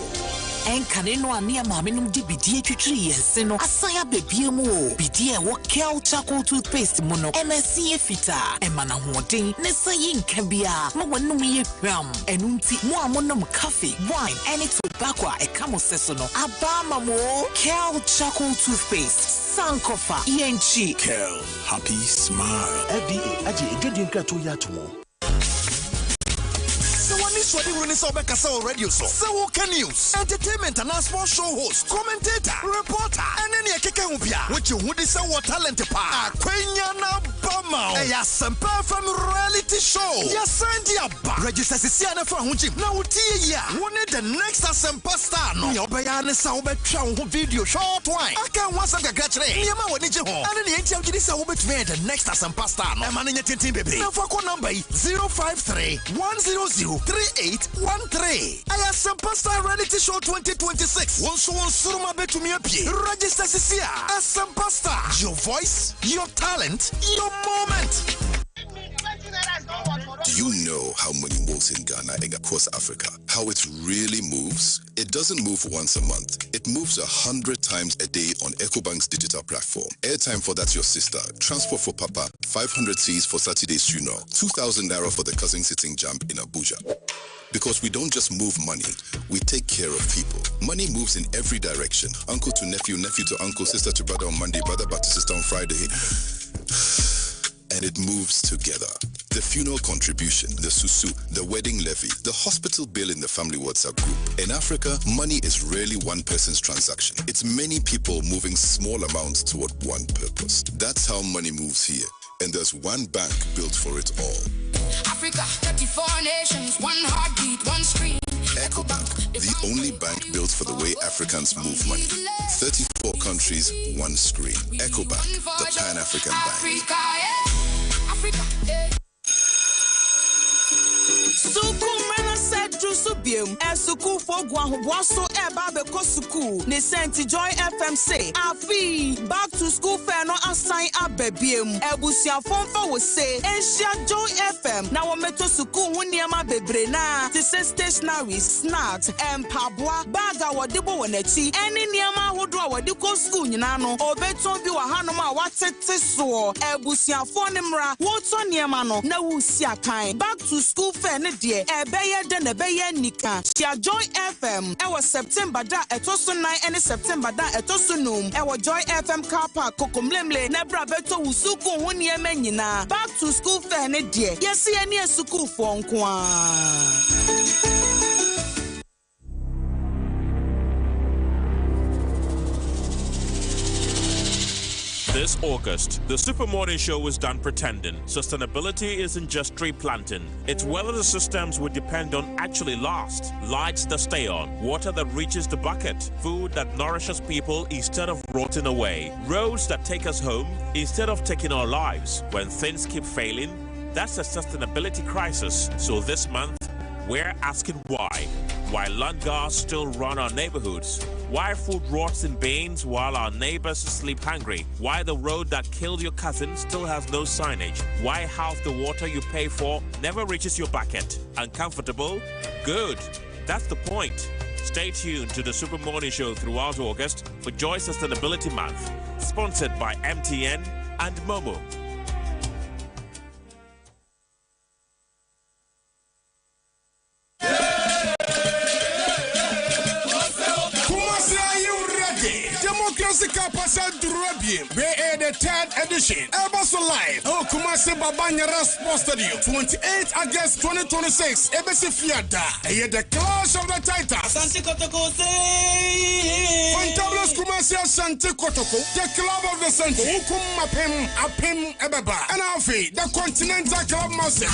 Enkane no ane maame num di bidie twitwi yense no asaya bebie mu o bidie wo Kel Chaco toothpaste mu no MSC fita emana hoden ne sayi nka bia ma wonum ye hwam enunti mo amonom coffee wine any tobacco e kamo seso no abama mo Kel Chaco toothpaste sankofa yenchi Kel happy smile FDA aje edwedin krato ya tomo. So the running so back radio so news, entertainment and sports show host, commentator, reporter, and any keke ubia. Which you would say what talent pa. Akwenya na bama. Eya sempa from reality show. Ya sendi aba. Register sisiana for hunchim. Na utie ya. Wone the next asempa star no. Ni obeya ne sa obetwa ho video short wine. Aka wansa gagachre. Ni ma woni je ho. Ane ni enti agidi sa obetwa the next asempa star no. E ma ne tintin bebe. Na fa ko number 053 100 3813. I Osompa Star Reality Show 2026. Once Suruma Betumi Apie. Register Sisia. Osompa Star. Your voice, your talent, your moment. Do you know how money moves in Ghana and across Africa? How it really moves? It doesn't move once a month. It moves 100 times a day on EcoBank's digital platform. Airtime for That's Your Sister. Transport for Papa. 500 Cs for Saturday's funeral. 2,000 Naira for the cousin sitting jump in Abuja. Because we don't just move money, we take care of people. Money moves in every direction. Uncle to nephew, nephew to uncle, sister to brother on Monday, brother back to sister on Friday. And it moves together. The funeral contribution, the susu, the wedding levy, the hospital bill in the family WhatsApp group. In Africa, money is rarely one person's transaction. It's many people moving small amounts toward one purpose. That's how money moves here. And there's one bank built for it all. Africa, 34 nations, one heartbeat, one screen. EcoBank, the only bank built for the way Africans move money. 34 countries, one screen. EcoBank, the Pan-African Bank. Africa, yeah. Africa, yeah. Sukumena said Jusubium, and Suku for Guahuaso Eba Kosuku, ne sent Joy FM say, Afi, back to school fair no assign a babyum. Ebusia Fonfa will say, Asia Joy FM, now Meto Suku Wuniama Bebrena, the stationary, snart, and Pabwa, Baga Wadibo Wenechi, any Niama who draw Wadiko school, Nano, or Beton Biwa Hanoma, what's it so, Ebusia Fonimra, what's on Yamano, no Usia time, back to school fair. Die ebeye de nebeye nika tia Joy FM ewo September da etoso 9 ene September da etoso num ewo Joy FM car park kokomlemle na bra beto wusuku ho ne emanyina back to school fair ne die yesi ene esukuu fo nko a. This August, the Super Morning Show is done pretending. Sustainability isn't just tree planting. It's whether the systems we depend on actually last. Lights that stay on, water that reaches the bucket, food that nourishes people instead of rotting away, roads that take us home instead of taking our lives. When things keep failing, that's a sustainability crisis. So this month, we're asking why. Why land guards still run our neighborhoods? Why food rots in bins while our neighbors sleep hungry? Why the road that killed your cousin still has no signage? Why half the water you pay for never reaches your bucket? Uncomfortable? Good. That's the point. Stay tuned to the Super Morning Show throughout August for Joy Sustainability Month. Sponsored by MTN and Momo. Democracy capacity BM. Bay the 3rd edition. Ebaso Live. Oh, Kumasi Babanyara Sports Stadium. 28 August 2026. Ebesi Fiada. The Clash of the Titans. Asante Kotoko Fantabulous Kumasi Asante Kotoko. The Club of the Century. Ukum Mapem Apem Ebeba. And Alfie, the Continental Club Master.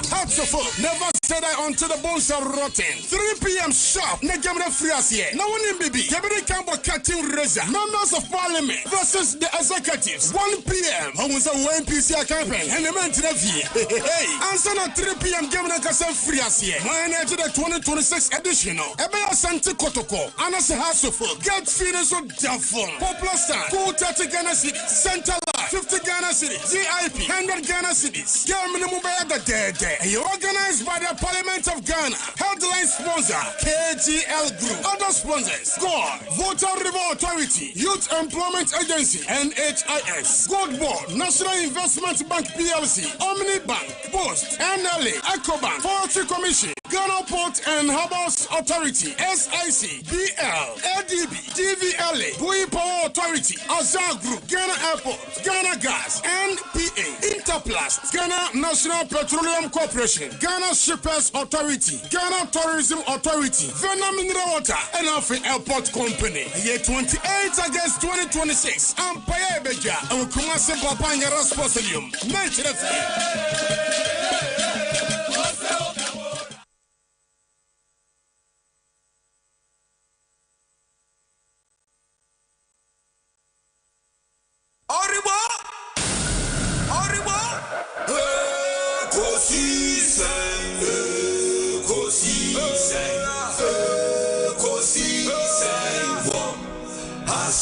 Hats of foot. Never said I until the bones are rotten. 3 p.m. sharp. Negamra Friasie. No one in baby. Kebiri Kambo Cutting Reza. Members of Parliament versus the executives. 1 p.m. I was a PC campaign. And the man to the Hey. Answer at 3 p.m. Gamma Kasa Friasie. My energy the 2026 edition. Ebea Sante Kotoko. Anas House of foot. Get feelings of Jafon. Popular Star. 230 Ghana City. Center Life. 50 Ghana City. VIP. 100 Ghana Cities. Gamma Mubaya the Dead. Organized by the Parliament of Ghana. Headline sponsor KGL Group. Other sponsors God, Voter River Authority, Youth Employment Agency, NHIS, Gold Board, National Investment Bank PLC, Omni Bank, Post, NLA, EcoBank, Poultry Commission, Ghana Port and Harbours Authority, SIC, BL, ADB, DVLA, Bui Power Authority, Azar Group, Ghana Airport, Ghana Gas, NPA, Interplast, Ghana National Petroleum Corporation, Ghana Shippers Authority, Ghana Tourism Authority, Ghana Mineral Water, and Alpha Airport Company. Year 28 August 2026. Ampaya Beja, and Kumasi Babanyara Sports Stadium.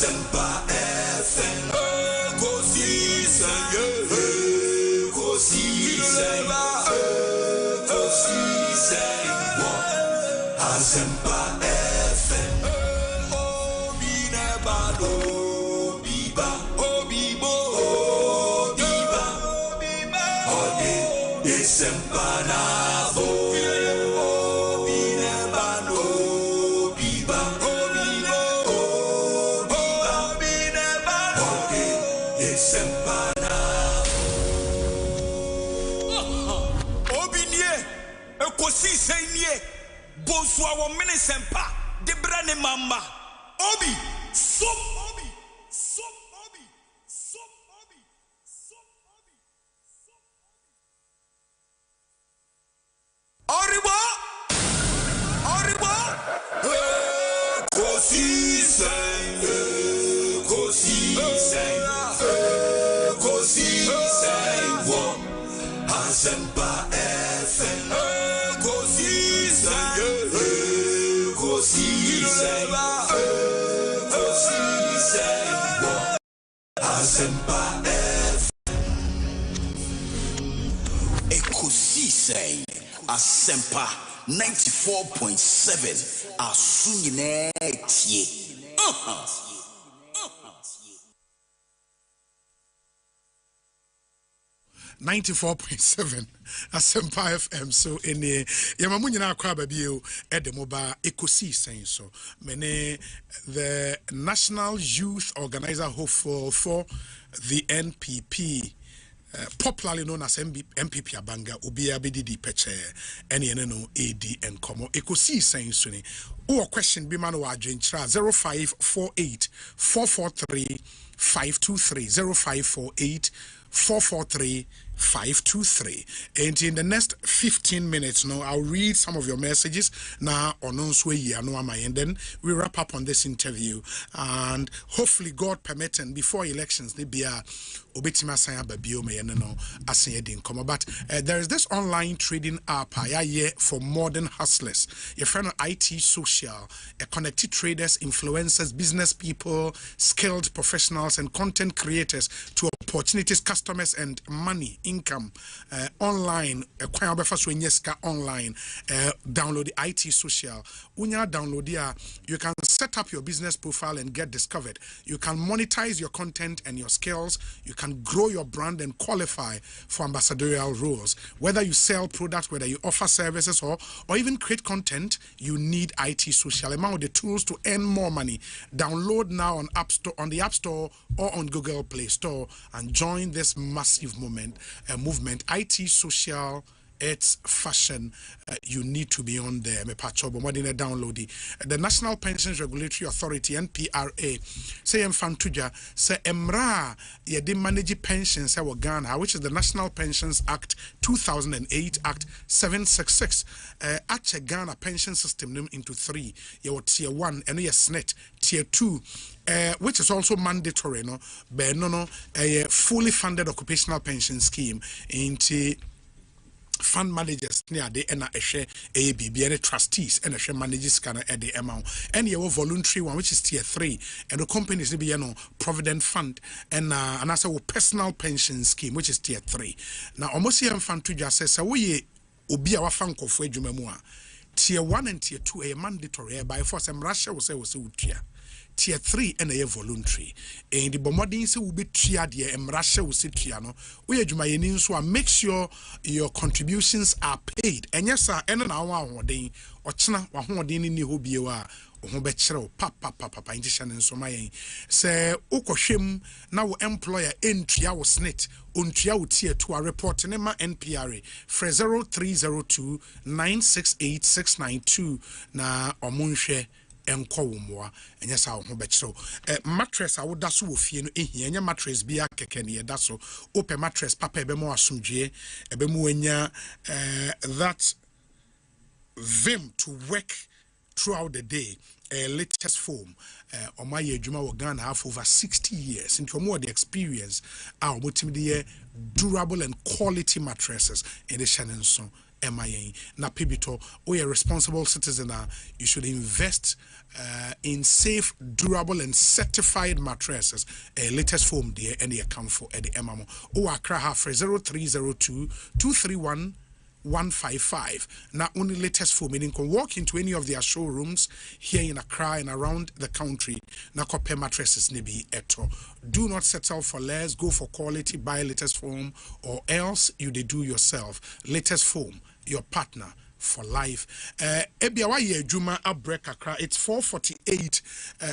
Osompa FM. Osompa FM. Bonsoir, one minute sempa. De brane mama. Obi, so Obi, so Obi, so Obi, so Obi, so Obi. Oriba, Kosi sen, wo, Asempa FM. Asempa Ekosisei Asempa 94.7 Asunyine tie 94.7 Asempa FM. So in the Yamamunyana Krababio at the mobile Ecosi saying so. Many the National Youth Organizer hopeful for the NPP. Popularly known as MPP Abanga, Ubia BDD Peche, NNO AD and Como. Ecosi saying Sunni. Or question Bimano Argentra 0548 443 523 0548 443 523. And in the next 15 minutes now, I'll read some of your messages now on and then we wrap up on this interview. And hopefully, God permitting, before elections, they be a but there is this online trading app for modern hustlers. Your friend on IT social, connected traders, influencers, business people, skilled professionals, and content creators to opportunities, customers, and money, income online. Online. Download the IT social. When you download it, you can set up your business profile and get discovered. You can monetize your content and your skills. You can grow your brand and qualify for ambassadorial roles. Whether you sell products, whether you offer services, or even create content, you need IT Social. Among the tools to earn more money. Download now on the App Store or on Google Play Store and join this massive movement. IT Social. It's fashion. You need to be on there. Download the National Pensions Regulatory Authority (NPRA). Say Mfantuja say Emra yedi manage pensions say Ghana, which is the National Pensions Act 2008 Act 766. Ache Ghana pension system into three. Your tier 1 and your SNET tier 2. Which is also mandatory, a fully funded occupational pension scheme into fund managers near the ABB and trustees and a managers can at the amount and your voluntary one, which is tier 3, and the companies be provident fund and also personal pension scheme, which is tier 3. Now almost here fund to just say we obi our fanko for tier 1 and tier 2 a mandatory by force and Russia will say tier 3 and a voluntary. And the bombarding will be tried here and Russia will sit triano. We are so make sure your contributions are paid. And yes, sir, and an hour or day or china or hodin in the hobby papa injection and so my say Okoshim now employer entry our snit untria tier to a report in NPRA for 0302 968 692 na omunshe enko wumwa enya sa ho betro mattress a woda so ofie no ehia enya mattress bia keke ne yeda so open mattress papa ebe mo asomdwe ebe mu enya that vim to work throughout the day. Latest foam on my Juma Ghana have over 60 years into more the experience our multimedia durable and quality mattresses in the Shannon song MIA na pibito or a responsible citizen you should invest in safe, durable and certified mattresses. Latest foam there and the account for at the MMO or Accra have 0302 231 155. Not only latest foam, meaning can walk into any of their showrooms here in Accra and around the country. Na compare mattresses nebi eto. Do not settle for less. Go for quality. Buy latest foam, or else you they do yourself. Latest foam, your partner for life. Ebiawa ye Juma Break Accra. It's 4:48.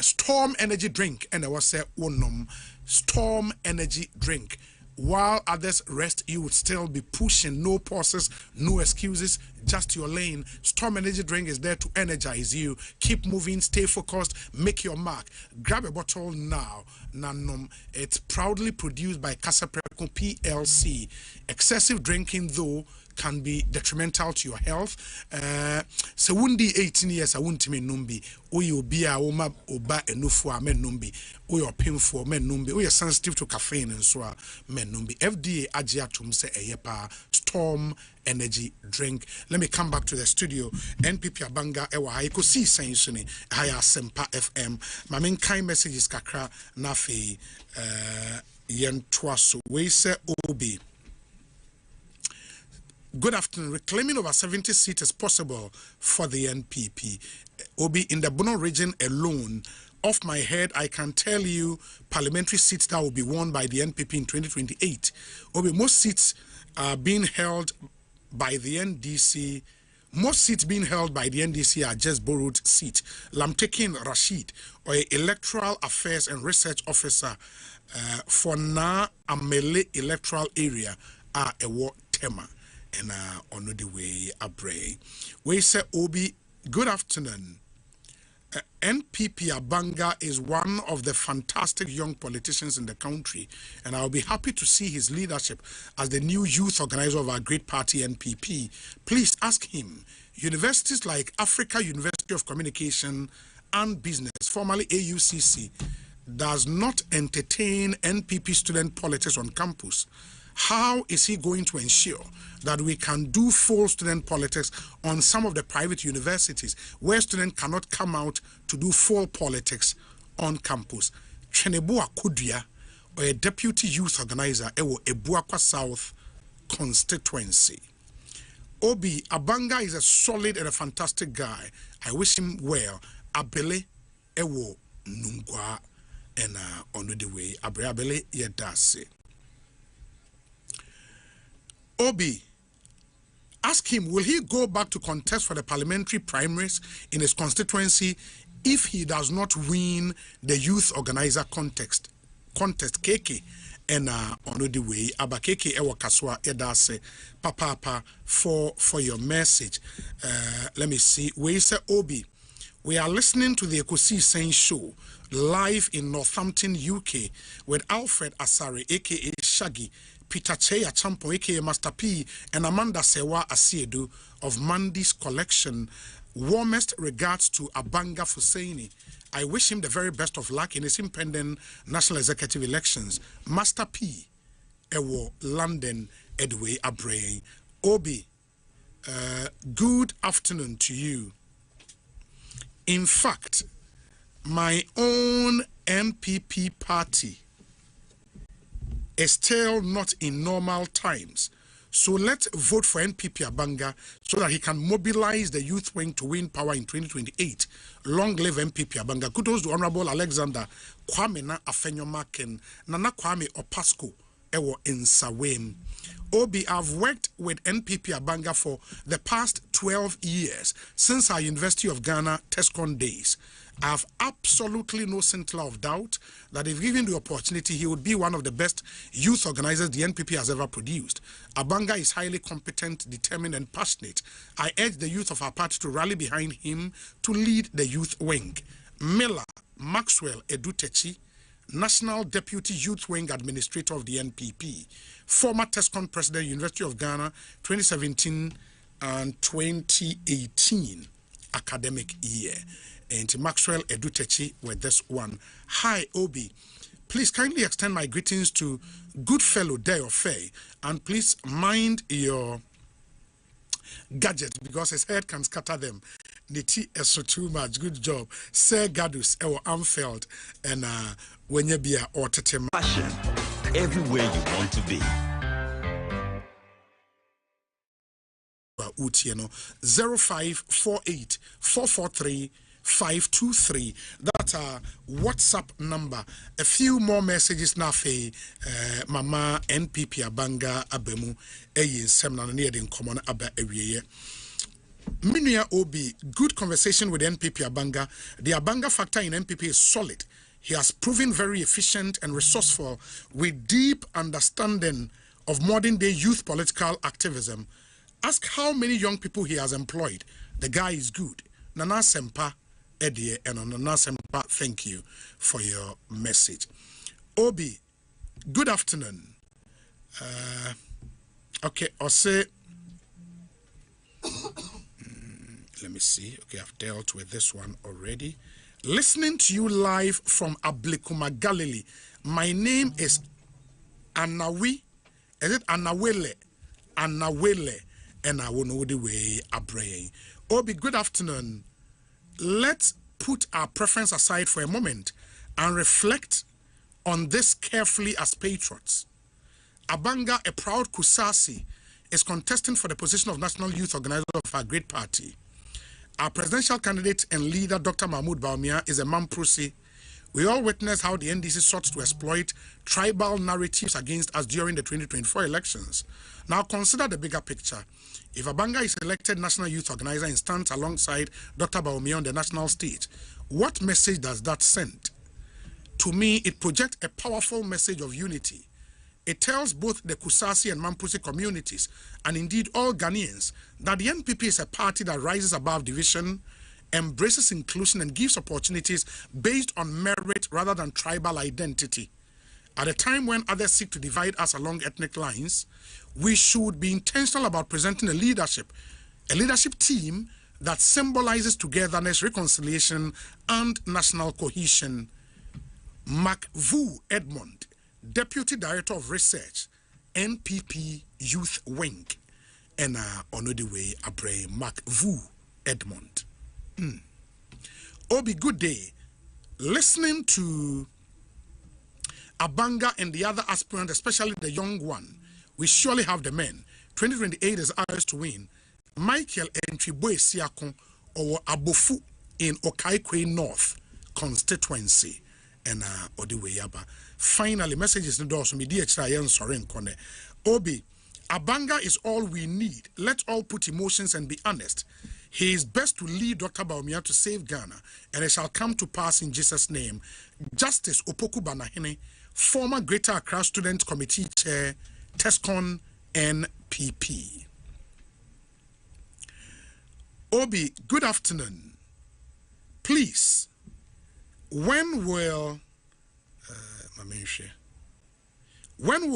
Storm energy drink, and I was say Storm energy drink. While others rest, you would still be pushing. No pauses, no excuses, just your lane. Storm Energy Drink is there to energize you. Keep moving, stay focused, make your mark. Grab a bottle now. Nanom. It's proudly produced by Casapreco PLC. Excessive drinking, though, can be detrimental to your health. So wundi 18 years I won't me numbi. Oyo bia oma oba enufo men numbi. Oyo painful men numbi. Oyo sensitive to caffeine and so men numbi. FDA agiatum se eyepa Storm Energy Drink. Let me come back to the studio. NPP Abanga ewa haiko si sensini haya Sempa FM. My main kind messages kakra nafi yentwaso. We se obi. Good afternoon. Reclaiming over 70 seats is possible for the NPP. Obi, in the Bono region alone, off my head, I can tell you parliamentary seats that will be won by the NPP in 2028. Obi, most seats are being held by the NDC. Most seats being held by the NDC are just borrowed seats. Lamtekin Rashid, or Electoral Affairs and Research Officer for Na Amele Electoral Area, are a war tema. And on the way abray. We say Obi, good afternoon. NPP Abanga is one of the fantastic young politicians in the country, and I'll be happy to see his leadership as the new youth organizer of our great party NPP. Please ask him. Universities like Africa University of Communication and Business, formerly AUCC, does not entertain NPP student politics on campus. How is he going to ensure that we can do full student politics on some of the private universities where students cannot come out to do full politics on campus? Chenebua Kudia, or a deputy youth organizer, Ewo Ebuakwa South constituency. Obi Abanga is a solid and a fantastic guy. I wish him well. Abele ewo nungwa and on the way abriabele yedase. Obi, ask him, will he go back to contest for the parliamentary primaries in his constituency if he does not win the youth organizer contest KK and on the way aba KK ewa kaswa edase papa for your message. Let me see. We say Obi, we are listening to the Ekosi Saint show live in Northampton, UK with Alfred Asare aka Shaggy, Peter Cheya Champo aka Master P, and Amanda Sewa Asiedu of Mandy's collection. Warmest regards to Abanga Fusaini. I wish him the very best of luck in his impending national executive elections. Master P, Ewo London Edway Abrey. Obi, good afternoon to you. In fact, my own MPP party is still not in normal times. So let's vote for NPP Abanga so that he can mobilize the youth wing to win power in 2028. Long live NPP Abanga. Kudos to Honorable Alexander Kwame na Afenyo Maken, Nana Kwame Opasco, Ewo Insawem. Obi, I've worked with NPP Abanga for the past 12 years since our University of Ghana TESCON days. I have absolutely no scintilla of doubt that if given the opportunity, he would be one of the best youth organizers the NPP has ever produced. Abanga is highly competent, determined, and passionate. I urge the youth of our party to rally behind him to lead the youth wing. Miller Maxwell Edutechi, National Deputy Youth Wing Administrator of the NPP, former TESCON President, University of Ghana, 2017 and 2018 academic year. And Maxwell Edutechi with this one. Hi, Obi. Please kindly extend my greetings to good fellow Deo Faye, and please mind your gadgets because his head can scatter them. Niti so too much. Good job. Sir Gadus Ewo Amfeld and Wenyebia or Tetem. Passion everywhere you want to be. Utieno 0548 443 523. That's our WhatsApp number. A few more messages now for Mama NPP Abanga Abemu Semna near in common Aba area. Minia Obi, good conversation with NPP Abanga. The Abanga factor in NPP is solid. He has proven very efficient and resourceful with deep understanding of modern day youth political activism. Ask how many young people he has employed. The guy is good. Nana Sempa Edie and Nana Sempa, thank you for your message. Obi, good afternoon. Okay, I'll say, let me see. Okay, I've dealt with this one already. Listening to you live from Ablikuma, Galilee. My name is Anawi. Is it Anawele? Anawele. And I will know the way Abrey. Obi, good afternoon. Let's put our preference aside for a moment and reflect on this carefully as patriots. Abanga, a proud Kusasi, is contesting for the position of National Youth Organizer of our great party. Our presidential candidate and leader, Dr. Mahmoud Bawumia, is a Mamprosi. We all witnessed how the NDC sought to exploit tribal narratives against us during the 2024 elections. Now consider the bigger picture. If Abanga is elected National Youth Organizer and stands alongside Dr. Bawumia on the national stage, what message does that send? To me, it projects a powerful message of unity. It tells both the Kusasi and Mampusi communities, and indeed all Ghanaians, that the NPP is a party that rises above division, embraces inclusion, and gives opportunities based on merit rather than tribal identity. At a time when others seek to divide us along ethnic lines, we should be intentional about presenting a leadership team that symbolizes togetherness, reconciliation, and national cohesion. McVu Edmond, Deputy Director of Research, NPP Youth Wing, and Onodiwe Abre McVu Edmond. Obi, good day. Listening to Abanga and the other aspirants, especially the young one, we surely have the men. 2028 is ours to win. Michael Entriboe Siakon or Abofu in Okaikwe North. constituency and Odiwe Yaba. Finally, messages in doors from the DHIN Soren Kone. Obi, Abanga is all we need. Let's all put emotions and be honest. He is best to lead Dr. Bawumia to save Ghana, and it shall come to pass in Jesus' name. Justice Opoku Banahene, former Greater Accra Student Committee Chair, TESCON NPP. Obi, good afternoon. Please, when will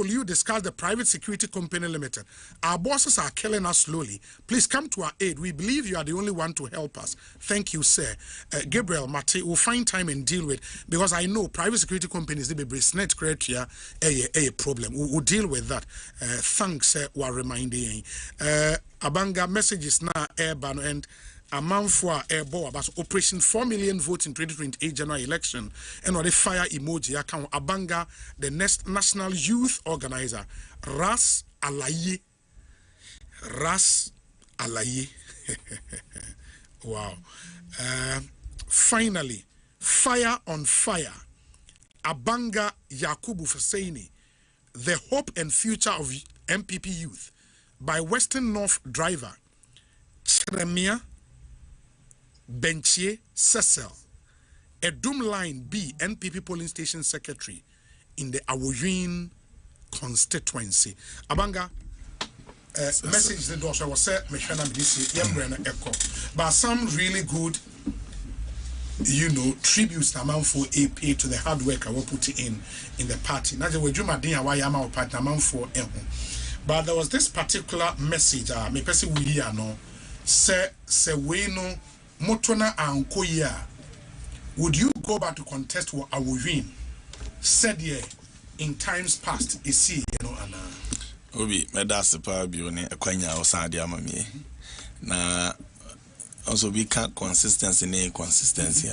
you discuss the private security company limited? Our bosses are killing us slowly. Please come to our aid. We believe you are the only one to help us. Thank you, sir. Gabriel Mate will find time and deal with, because I know private security companies, they be net criteria a problem. We'll deal with that. Thanks, for reminding. Abanga messages now airban and a month for airborne about Operation 4 million votes in 2028 general election, and or the fire emoji account Abanga, the next national youth organizer, Ras Alaye. Wow. Finally, fire on fire. Abanga Yakubu Faseini, the hope and future of MPP youth, by Western North driver Cheremia Benchie Cecil, Edum Line B NPP polling station secretary in the Awoyin constituency. Abanga, message the door was said, Meshana Bidisi, Yambrana Echo, but some really good, tributes amount for AP to the hard work I will put in the party. Now, we do my dinner why I'm our partner amount for but there was this particular message, me person we hear no, se we no motona ankoya. Would you go back to contest what I will win? Said in times past, you see, Anna. Obi, me that's the power bione akwanya osade amami. Na also we can't consistency ne inconsistency.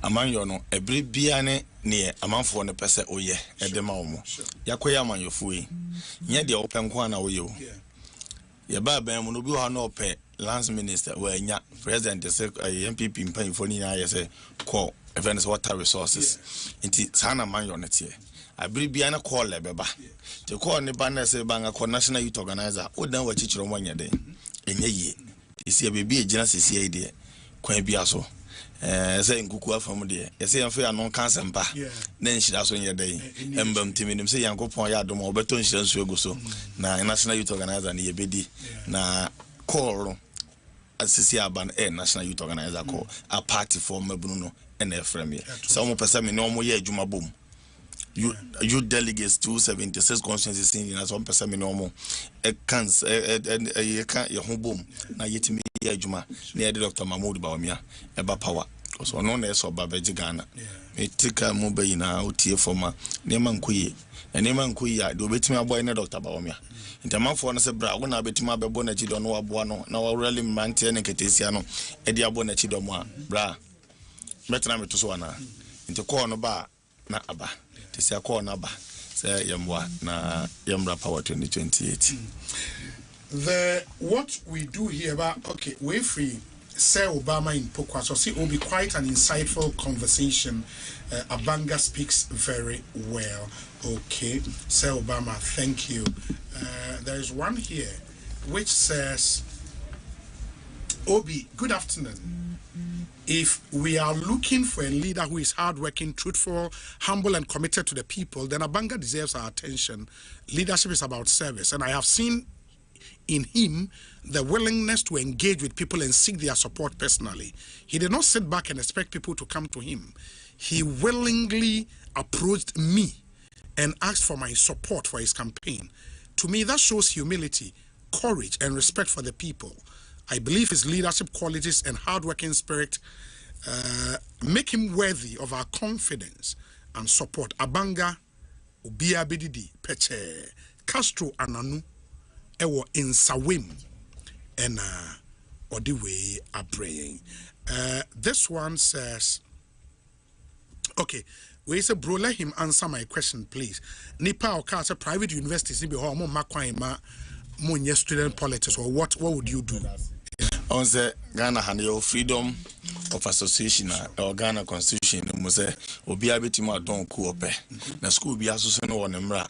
Among you no every biane ne amanfo ne pese oye edema omo. Yakoya amanyofu yi. Nya de open kwa na oye o. Ye ba ban mu no bi ho na ope lance minister we nya president say MPP mpan fo ni ya say call events water resources. Inti sana man yo ne tie. Abri bia na call le beba. Te call ne ba na say banga call national youth organizer o dan wa chichiro mo nya den. Enye yi. Isi bebi ejina sisi ai de kwan bia so. Say nkuku afam de. Say yamfa ya non cancer mpa. Na nshira so nya den. Embam timinim say yankopon ya adom obeto nshira nso egu so. Na national youth organizer na yebedi na call asisi aban national youth organizer call a party for mabunu no na efrem ye. So mo pesa me no mo ye adwuma bom. You delegates 276 constituencies in some person normal can you can't your home boom na yetimi adwuma na Dr. Mahmoud Bawumia eba power so no na so babeji Ghana etika mo bayi na otie forma nema nkoyi a do betimi aboy na Dr. Bawumia ntamanfo no se bra wo na betimi abebo na chido no waboa no na wa really mante na ketesia no e di abo na chido mo a bra metna meto so na nte call no ba na aba say call number say yamwa na yamra power 2028. What we do here about we free say Obama in Pokwa, so see it will be quite an insightful conversation. Abanga speaks very well. Okay, say Obama, thank you. There is one here which says, Obi, good afternoon. If we are looking for a leader who is hardworking, truthful, humble, and committed to the people, then Abanga deserves our attention. Leadership is about service, and I have seen in him the willingness to engage with people and seek their support personally. He did not sit back and expect people to come to him. He willingly approached me and asked for my support for his campaign. To me, that shows humility, courage, and respect for the people. I believe his leadership qualities and hard-working spirit make him worthy of our confidence and support. Abanga, Ubia Bididi, Peche, Castro Ananu, Ewo Insawim, and Odiwe Abreying. This one says, okay, we say, bro, let him answer my question, please. Nipa Okasa private universities, Nibi Homo Makwaima, Munye student politics, or what would you do? On the Ghana had your freedom of association or Ghana constitution muse obi abetimu adon ku ope na school bi aso no wonmra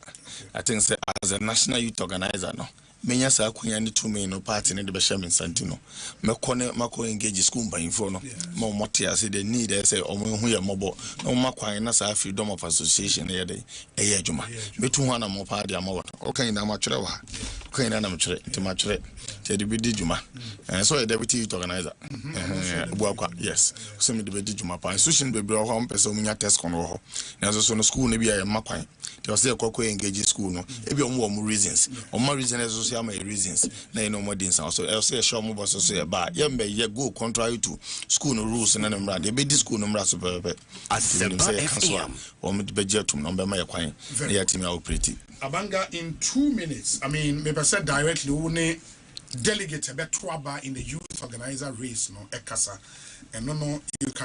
I think say as a national youth organizer no menya sa akwanya ne to me no party ne de be shame santino mekone mako engage school mbanfo no mo motia say the need say omo hu ye mobo no makwan na sa freedom of association ye dey eye adwuma betu hu na mo party amawo okay na ma twere wa okay na ma twere ti ma twere te de bi di dwuma so a deputy youth organizer buakwa yes so me de be di dwuma pa institution be bro ho mpese omunya test kono ho na so no school ne bi ya makwan they say kwakwa engage school no e bi omo reasons omo reasons so am reasons na no more dins so say show mo boss so ba ye mbe ye go contrary to school no rules na mra de be di school no mra so pepe Asempa FM omo de be jetum no be ma ye kwan na ya team operate Abanga in 2 minutes. I mean, maybe said directly, we delegate a better in the youth organizer race, no, Ekasa, and no, you can